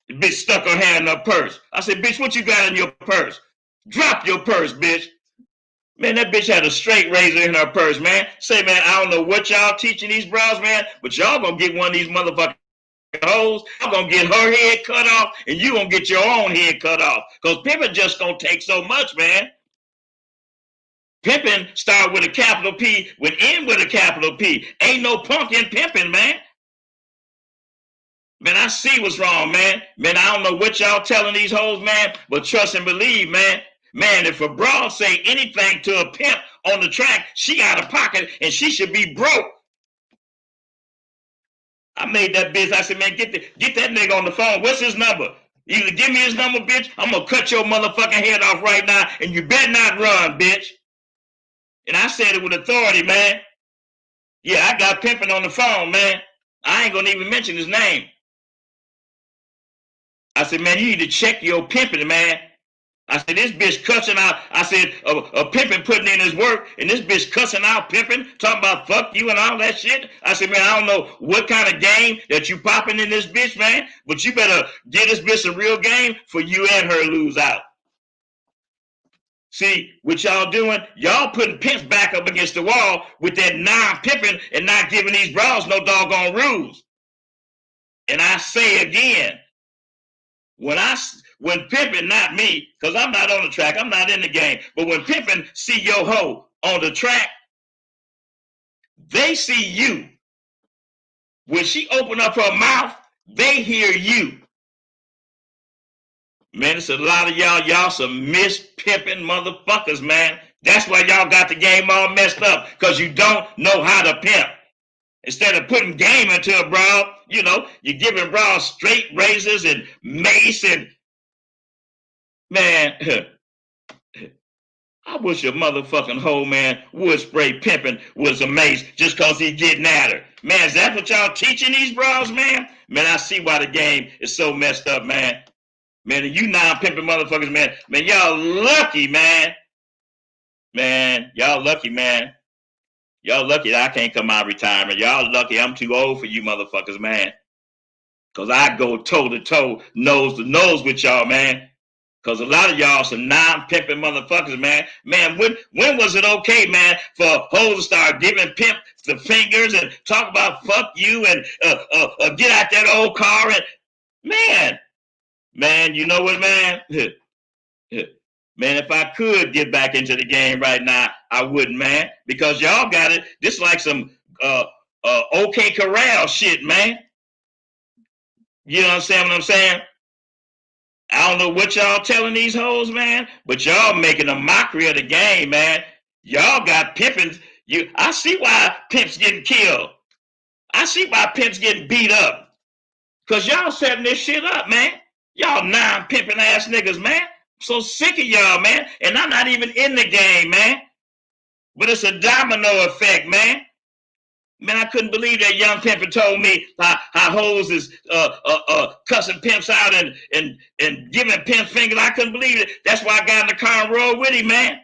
The bitch stuck her hand in her purse. I said, bitch, what you got in your purse? Drop your purse, bitch. Man, that bitch had a straight razor in her purse, man. Say, man, I don't know what y'all teaching these bros, man, but y'all gonna get one of these motherfucking hoes. Y'all gonna get her head cut off, and you gonna get your own head cut off. Because pimping just gonna take so much, man. Pimping start with a capital P, would end with a capital P. Ain't no punk in pimping, man. Man, I see what's wrong, man. Man, I don't know what y'all telling these hoes, man, but trust and believe, man. Man, if a broad say anything to a pimp on the track, she out of pocket and she should be broke. I made that bitch. I said, man, get that nigga on the phone. What's his number? Either give me his number, bitch. I'm gonna cut your motherfucking head off right now, and you better not run, bitch. And I said it with authority, man. Yeah, I got pimping on the phone, man. I ain't gonna even mention his name. I said, man, you need to check your pimping, man. I said, this bitch cussing out. I said, a pimping putting in his work, and this bitch cussing out pimping, talking about fuck you and all that shit. I said, man, I don't know what kind of game that you popping in this bitch, man, but you better get this bitch a real game for you and her lose out. See, what y'all doing, y'all putting pimps back up against the wall with that non-pimping and not giving these bras no doggone rules. And I say again, when pimping, not me, because I'm not on the track, I'm not in the game, but when pimping see your hoe on the track, they see you. When she open up her mouth, they hear you. Man, it's a lot of y'all some mispimping motherfuckers, man. That's why y'all got the game all messed up, because you don't know how to pimp. Instead of putting game into a broad, you're giving broad straight razors and mace and, man, I wish a motherfucking hoe, man, would spray pimping with some mace just because he's getting at her. Man, is that what y'all teaching these bras, man? Man, I see why the game is so messed up, man. Man, you non-pimping motherfuckers, man. Man, y'all lucky, man. Man, y'all lucky, man. Y'all lucky that I can't come out of retirement. Y'all lucky I'm too old for you motherfuckers, man. Because I go toe-to-toe, nose-to-nose with y'all, man. Because a lot of y'all some non-pimping motherfuckers, man. Man, when was it okay, man, for hoes to start giving pimp the fingers and talk about fuck you and get out that old car and, man, Man, you know what, man? Man, if I could get back into the game right now, I wouldn't, man, because y'all got it. This like some OK Corral shit, man. You understand what I'm saying? I don't know what y'all telling these hoes, man, but y'all making a mockery of the game, man. Y'all got pimping. I see why pimps getting killed. I see why pimps getting beat up. Cause y'all setting this shit up, man. Y'all non-pimping ass niggas, man. I'm so sick of y'all, man. And I'm not even in the game, man. But it's a domino effect, man. Man, I couldn't believe that young pimper told me how hoes is cussing pimps out and giving pimps fingers. I couldn't believe it. That's why I got in the car and rode with him, man.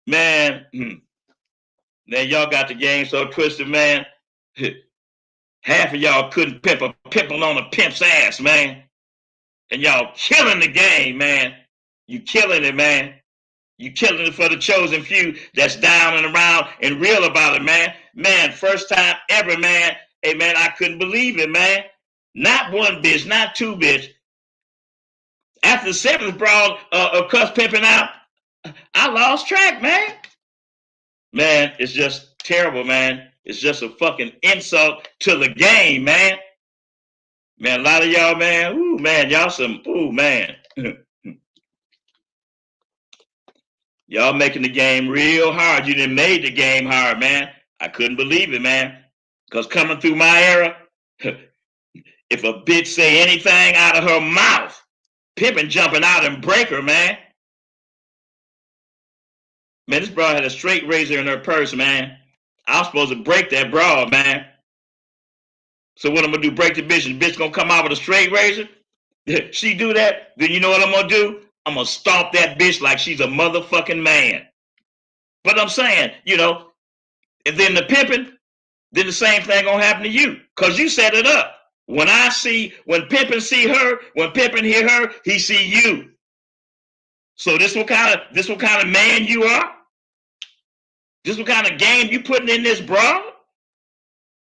Man, man, y'all got the game so twisted, man. Half of y'all couldn't pimp a pimple on a pimp's ass, man. And y'all killing the game, man. You killing it, man. You killing it for the chosen few that's down and around and real about it, man. Man, first time ever, man. Hey, man, I couldn't believe it, man. Not one bitch, not two bitch. After the seventh brawl of cuss pimping out, I lost track, man. Man, it's just terrible, man. It's just a fucking insult to the game, man. Man, a lot of y'all, man, ooh, man, y'all some, ooh, man. Y'all making the game real hard. You done made the game hard, man. I couldn't believe it, man. Because coming through my era, if a bitch say anything out of her mouth, pimping jumping out and break her, man. Man, this broad had a straight razor in her purse, man. I was supposed to break that broad, man. So what I'm going to do, break the bitch, and the bitch going to come out with a straight razor? She do that, then you know what I'm going to do? I'm going to stomp that bitch like she's a motherfucking man. But I'm saying, you know, and then the pimping, then the same thing going to happen to you because you set it up. When Pimpin see her, when Pimpin hear her, he see you. So this what kind of man you are? This what kind of game you putting in this broad?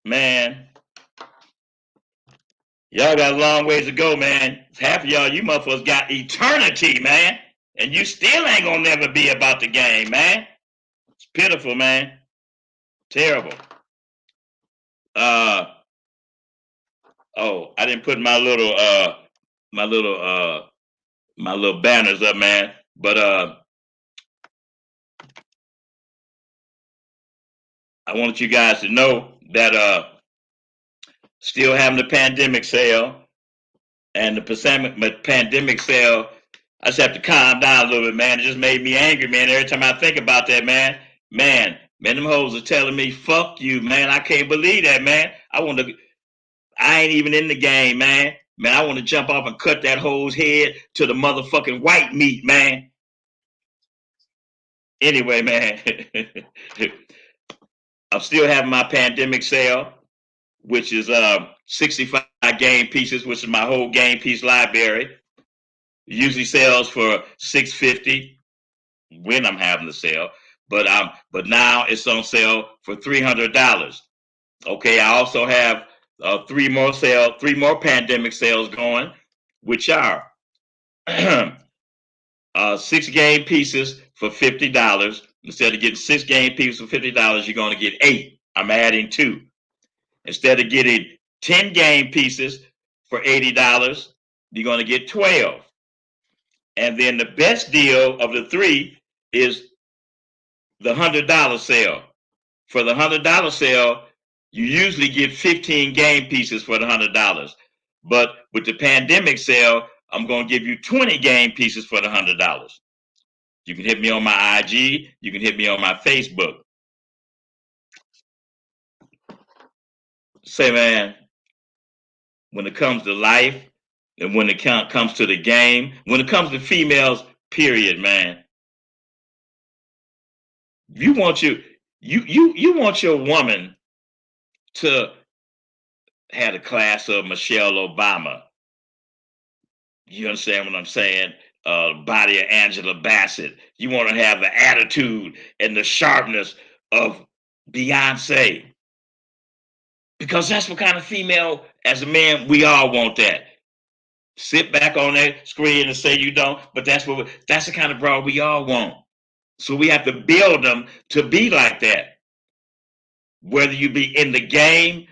Man, y'all got a long ways to go, man. Half of y'all, you motherfuckers got eternity, man. And you still ain't gonna never be about the game, man. It's pitiful, man. Terrible. Oh, I didn't put my little banners up, man. But I want you guys to know that still having the pandemic sale and the pandemic sale, I just have to calm down a little bit, man. It just made me angry, man. Every time I think about that, man, them hoes are telling me, fuck you, man. I can't believe that, man. I ain't even in the game, man. Man, I want to jump off and cut that hoe's head to the motherfucking white meat, man. Anyway, man, I'm still having my pandemic sale, which is 65 game pieces, which is my whole game piece library. It usually sells for $650 when I'm having the sale, but now it's on sale for $300. Okay, I also have three more pandemic sales going, which are 6 game pieces for $50. Instead of getting 6 game pieces for $50, you're going to get 8. I'm adding 2. Instead of getting 10 game pieces for $80, you're going to get 12. And then the best deal of the 3 is the $100 sale. For the $100 sale, you usually get 15 game pieces for the $100. But with the pandemic sale, I'm going to give you 20 game pieces for the $100. You can hit me on my IG. You can hit me on my Facebook. Say, man, when it comes to life and when it comes to the game, when it comes to females, period, man, you want your woman to have the class of Michelle Obama. You understand what I'm saying? Body of Angela Bassett. You want to have the attitude and the sharpness of Beyonce. Because that's what kind of female, as a man, we all want that. sit back on that screen and say you don't. But that's the kind of broad we all want. So we have to build them to be like that. Whether you be in the game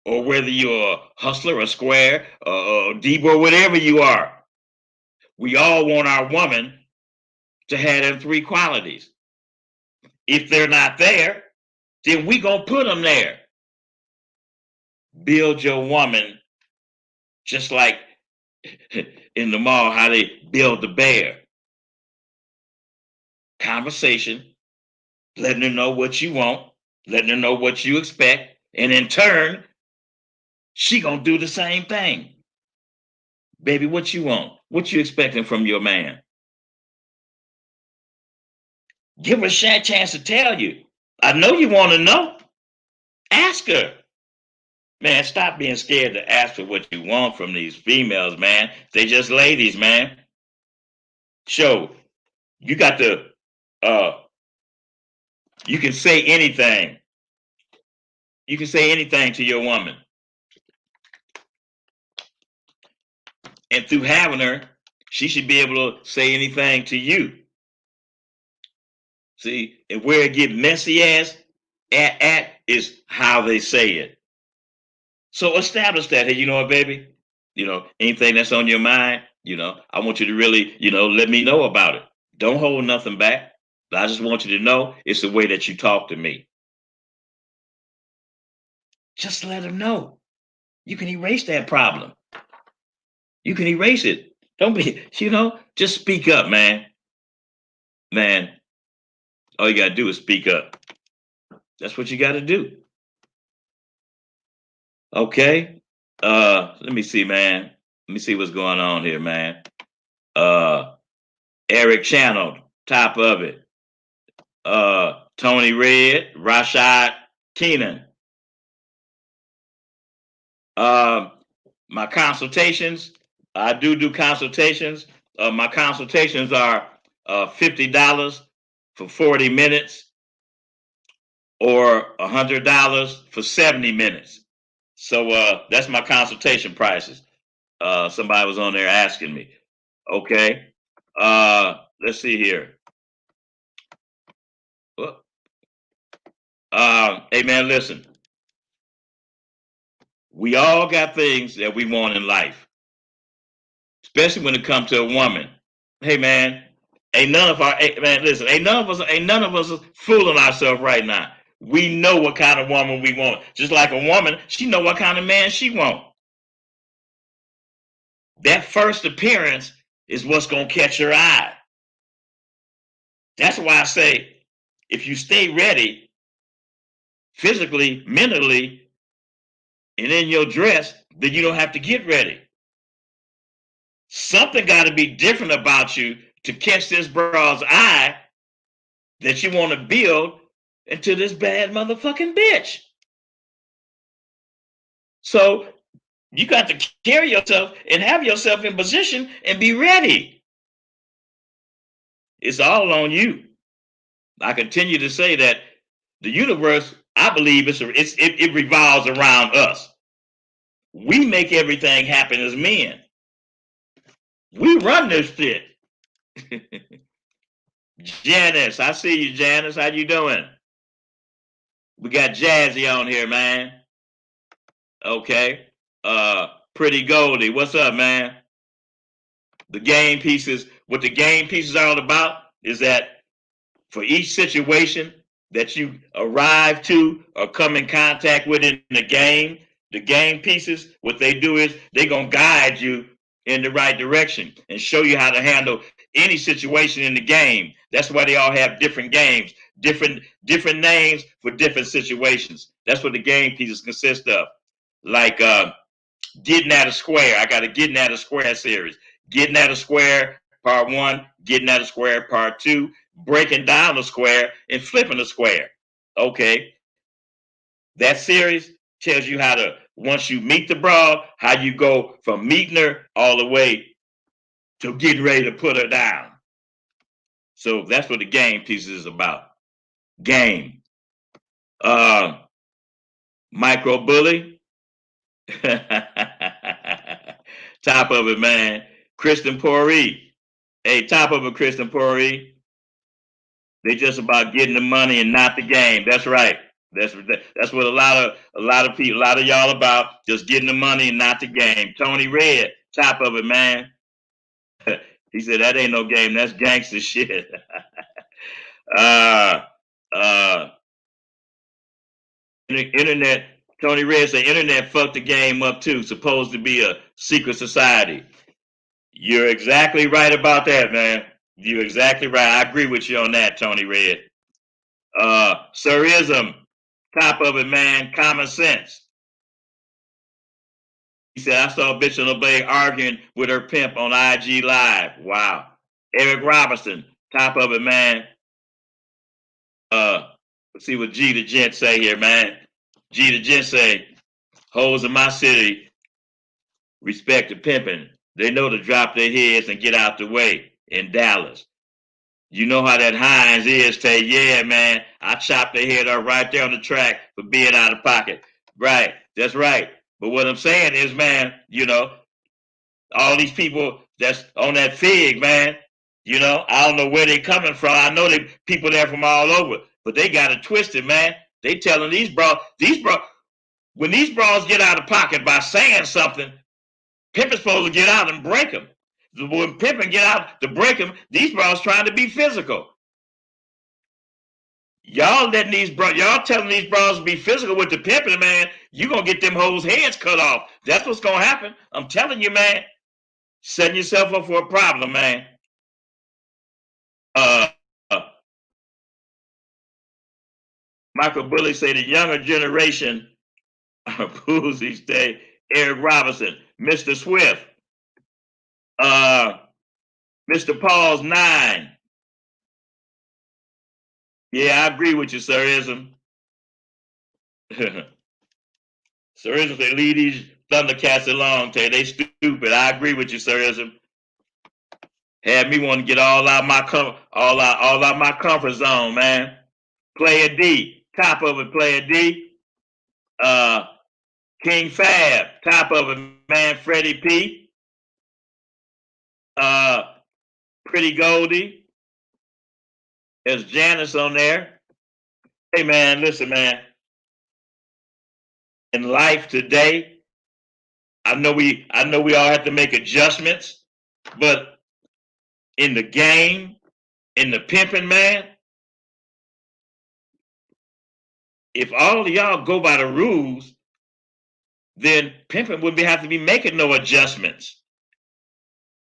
or whether you're a hustler, a square, a Debo, whatever you are, we all want our woman to have them three qualities. If they're not there, then we gonna put them there. Build your woman just like in the mall how they build the bear. Conversation, letting her know what you want, letting her know what you expect, and in turn, she gonna do the same thing. Baby, what you want? What you expecting from your man? Give her a chance to tell you. I know you want to know. Ask her. Man, stop being scared to ask for what you want from these females, man. They just ladies, man. So you got to you can say anything. You can say anything to your woman. And through having her, she should be able to say anything to you. See, and where it get messy at is how they say it. So establish that. Hey, you know what, baby? Anything that's on your mind, I want you to really, let me know about it. Don't hold nothing back. I just want you to know it's the way that you talk to me. Just let them know. You can erase that problem. You can erase it. Don't be, just speak up, man. Man, all you got to do is speak up. That's what you got to do. Okay? Let me see, man. Let me see what's going on here, man. Eric Channel, top of it. Tony Red, Rashad Keenan. My consultations, I do consultations. My consultations are $50 for 40 minutes or $100 for 70 minutes. So that's my consultation prices. Somebody was on there asking me. Okay. Let's see here. Hey man, listen. We all got things that we want in life, especially when it comes to a woman. Hey man, ain't none of us fooling ourselves right now. We know what kind of woman we want. Just like a woman, she know what kind of man she want. That first appearance is what's gonna catch her eye. That's why I say, if you stay ready, physically, mentally, and in your dress, then you don't have to get ready. Something got to be different about you to catch this broad's eye that you want to build into this bad motherfucking bitch. So you got to carry yourself and have yourself in position and be ready. It's all on you. I continue to say that the universe, I believe, it revolves around us. We make everything happen as men. We run this shit. Janice, I see you, Janice. How you doing? We got Jazzy on here, man. Okay. Pretty Goldie, what's up, man? The game pieces, what the game pieces are all about is that for each situation that you arrive to or come in contact with in the game pieces, what they do is they're going to guide you in the right direction and show you how to handle any situation in the game. That's why they all have different games, different names for different situations. That's what the game pieces consist of. Like Getting at a Square. I got a Getting at a Square series. Getting at a Square part 1, Getting at a Square part 2, breaking down a square and flipping a square. Okay. That series tells you how to, once you meet the broad, how you go from meeting her all the way to getting ready to put her down. So that's what the game piece is about. Game. Micro bully. Top of it, man. Kristen Poree. Hey, top of it, Kristen Poree. They just about getting the money and not the game. That's right. That's what a lot of people, a lot of y'all about, just getting the money and not the game. Tony Red, top of it, man. He said that ain't no game. That's gangster shit. uh, uh, internet. Tony Red said internet fucked the game up too. Supposed to be a secret society. You're exactly right about that, man. You're exactly right. I agree with you on that, Tony Red. Sirism, top of it, man. Common sense. He said, I saw a bitch on the blade arguing with her pimp on IG Live. Wow. Eric Robertson, top of it, man. Let's see what G the Gent say here, man. G the Gent say, hoes in my city respect the pimping. They know to drop their heads and get out the way in Dallas. You know how that Hines is, Tay. Yeah, man. I chopped their head off right there on the track for being out of pocket. Right. That's right. But what I'm saying is, man, you know, all these people that's on that fig, man, you know, I don't know where they coming from. I know they people there from all over, but they got it twisted, man. They telling these bros, when these bros get out of pocket by saying something, Pimpin's supposed to get out and break them. When Pimpin get out to break them, these bros trying to be physical. Y'all letting these bros, y'all telling these bros to be physical with the pimping, man. You gonna get them hoes' heads cut off. That's what's gonna happen. I'm telling you, man. Setting yourself up for a problem, man. Uh, uh Michael Bully say the younger generation approves each day. Eric Robinson, Mr. Swift, Mr. Paul's 9. Yeah, I agree with you, Sir Ism. Sir Ism, they lead these Thundercats along, Tay. They stupid. I agree with you, Sir Ism. Had me want to get all out my comfort zone, man. Player D, top of it, Player D. King Fab, top of it, man. Freddie P. Pretty Goldie. There's Janice on there. Hey, man, listen, man. In life today, I know we all have to make adjustments, but in the game, in the pimping, man, if all of y'all go by the rules, then pimping wouldn't have to be making no adjustments.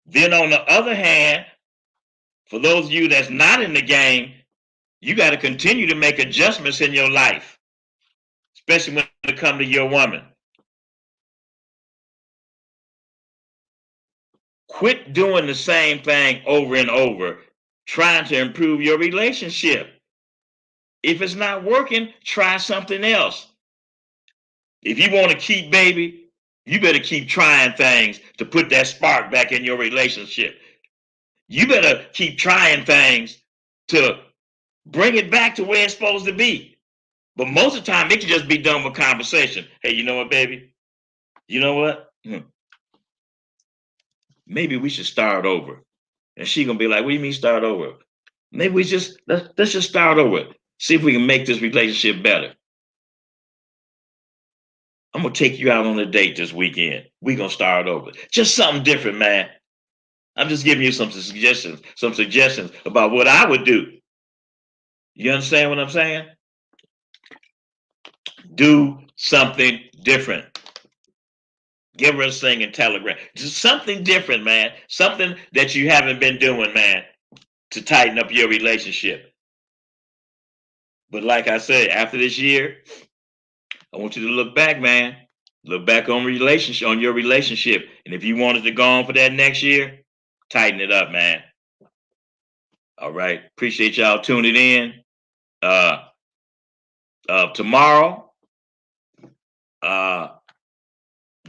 Then on the other hand, for those of you that's not in the game, you got to continue to make adjustments in your life, especially when it comes to your woman. Quit doing the same thing over and over, trying to improve your relationship. If it's not working, try something else. If you want to keep baby, you better keep trying things to put that spark back in your relationship. You better keep trying things to bring it back to where it's supposed to be. But most of the time, it can just be done with conversation. Hey, you know what, baby? You know what? Maybe we should start over. And she gonna be like, what do you mean start over? Maybe we just, let's just start over. See if we can make this relationship better. I'm gonna take you out on a date this weekend. We gonna start over. Just something different, man. I'm just giving you some suggestions about what I would do. You understand what I'm saying? Do something different. Give her a singing telegram. Just something different, man. Something that you haven't been doing, man, to tighten up your relationship. But like I said, after this year, I want you to look back, man. Look back on your relationship. And if you wanted to go on for that next year, tighten it up, man. All right. Appreciate y'all tuning in. Tomorrow,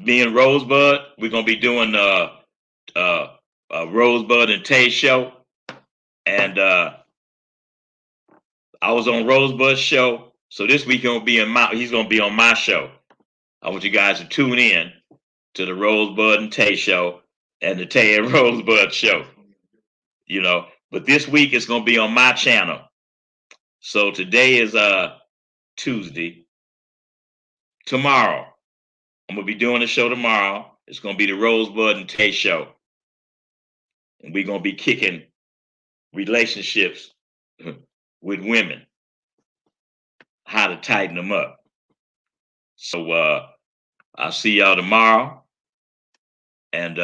me and Rosebud, we're gonna be doing Rosebud and Tay show. And I was on Rosebud's show. So this week he's gonna be on my show. I want you guys to tune in. to the Rosebud and Tay show and the Tay and Rosebud show. You know, but this week it's gonna be on my channel. So today is Tuesday. Tomorrow, I'm gonna be doing the show tomorrow. It's gonna be the Rosebud and Tay show. And we're gonna be kicking relationships with women, how to tighten them up. So I'll see y'all tomorrow. And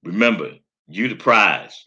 remember, you the prize.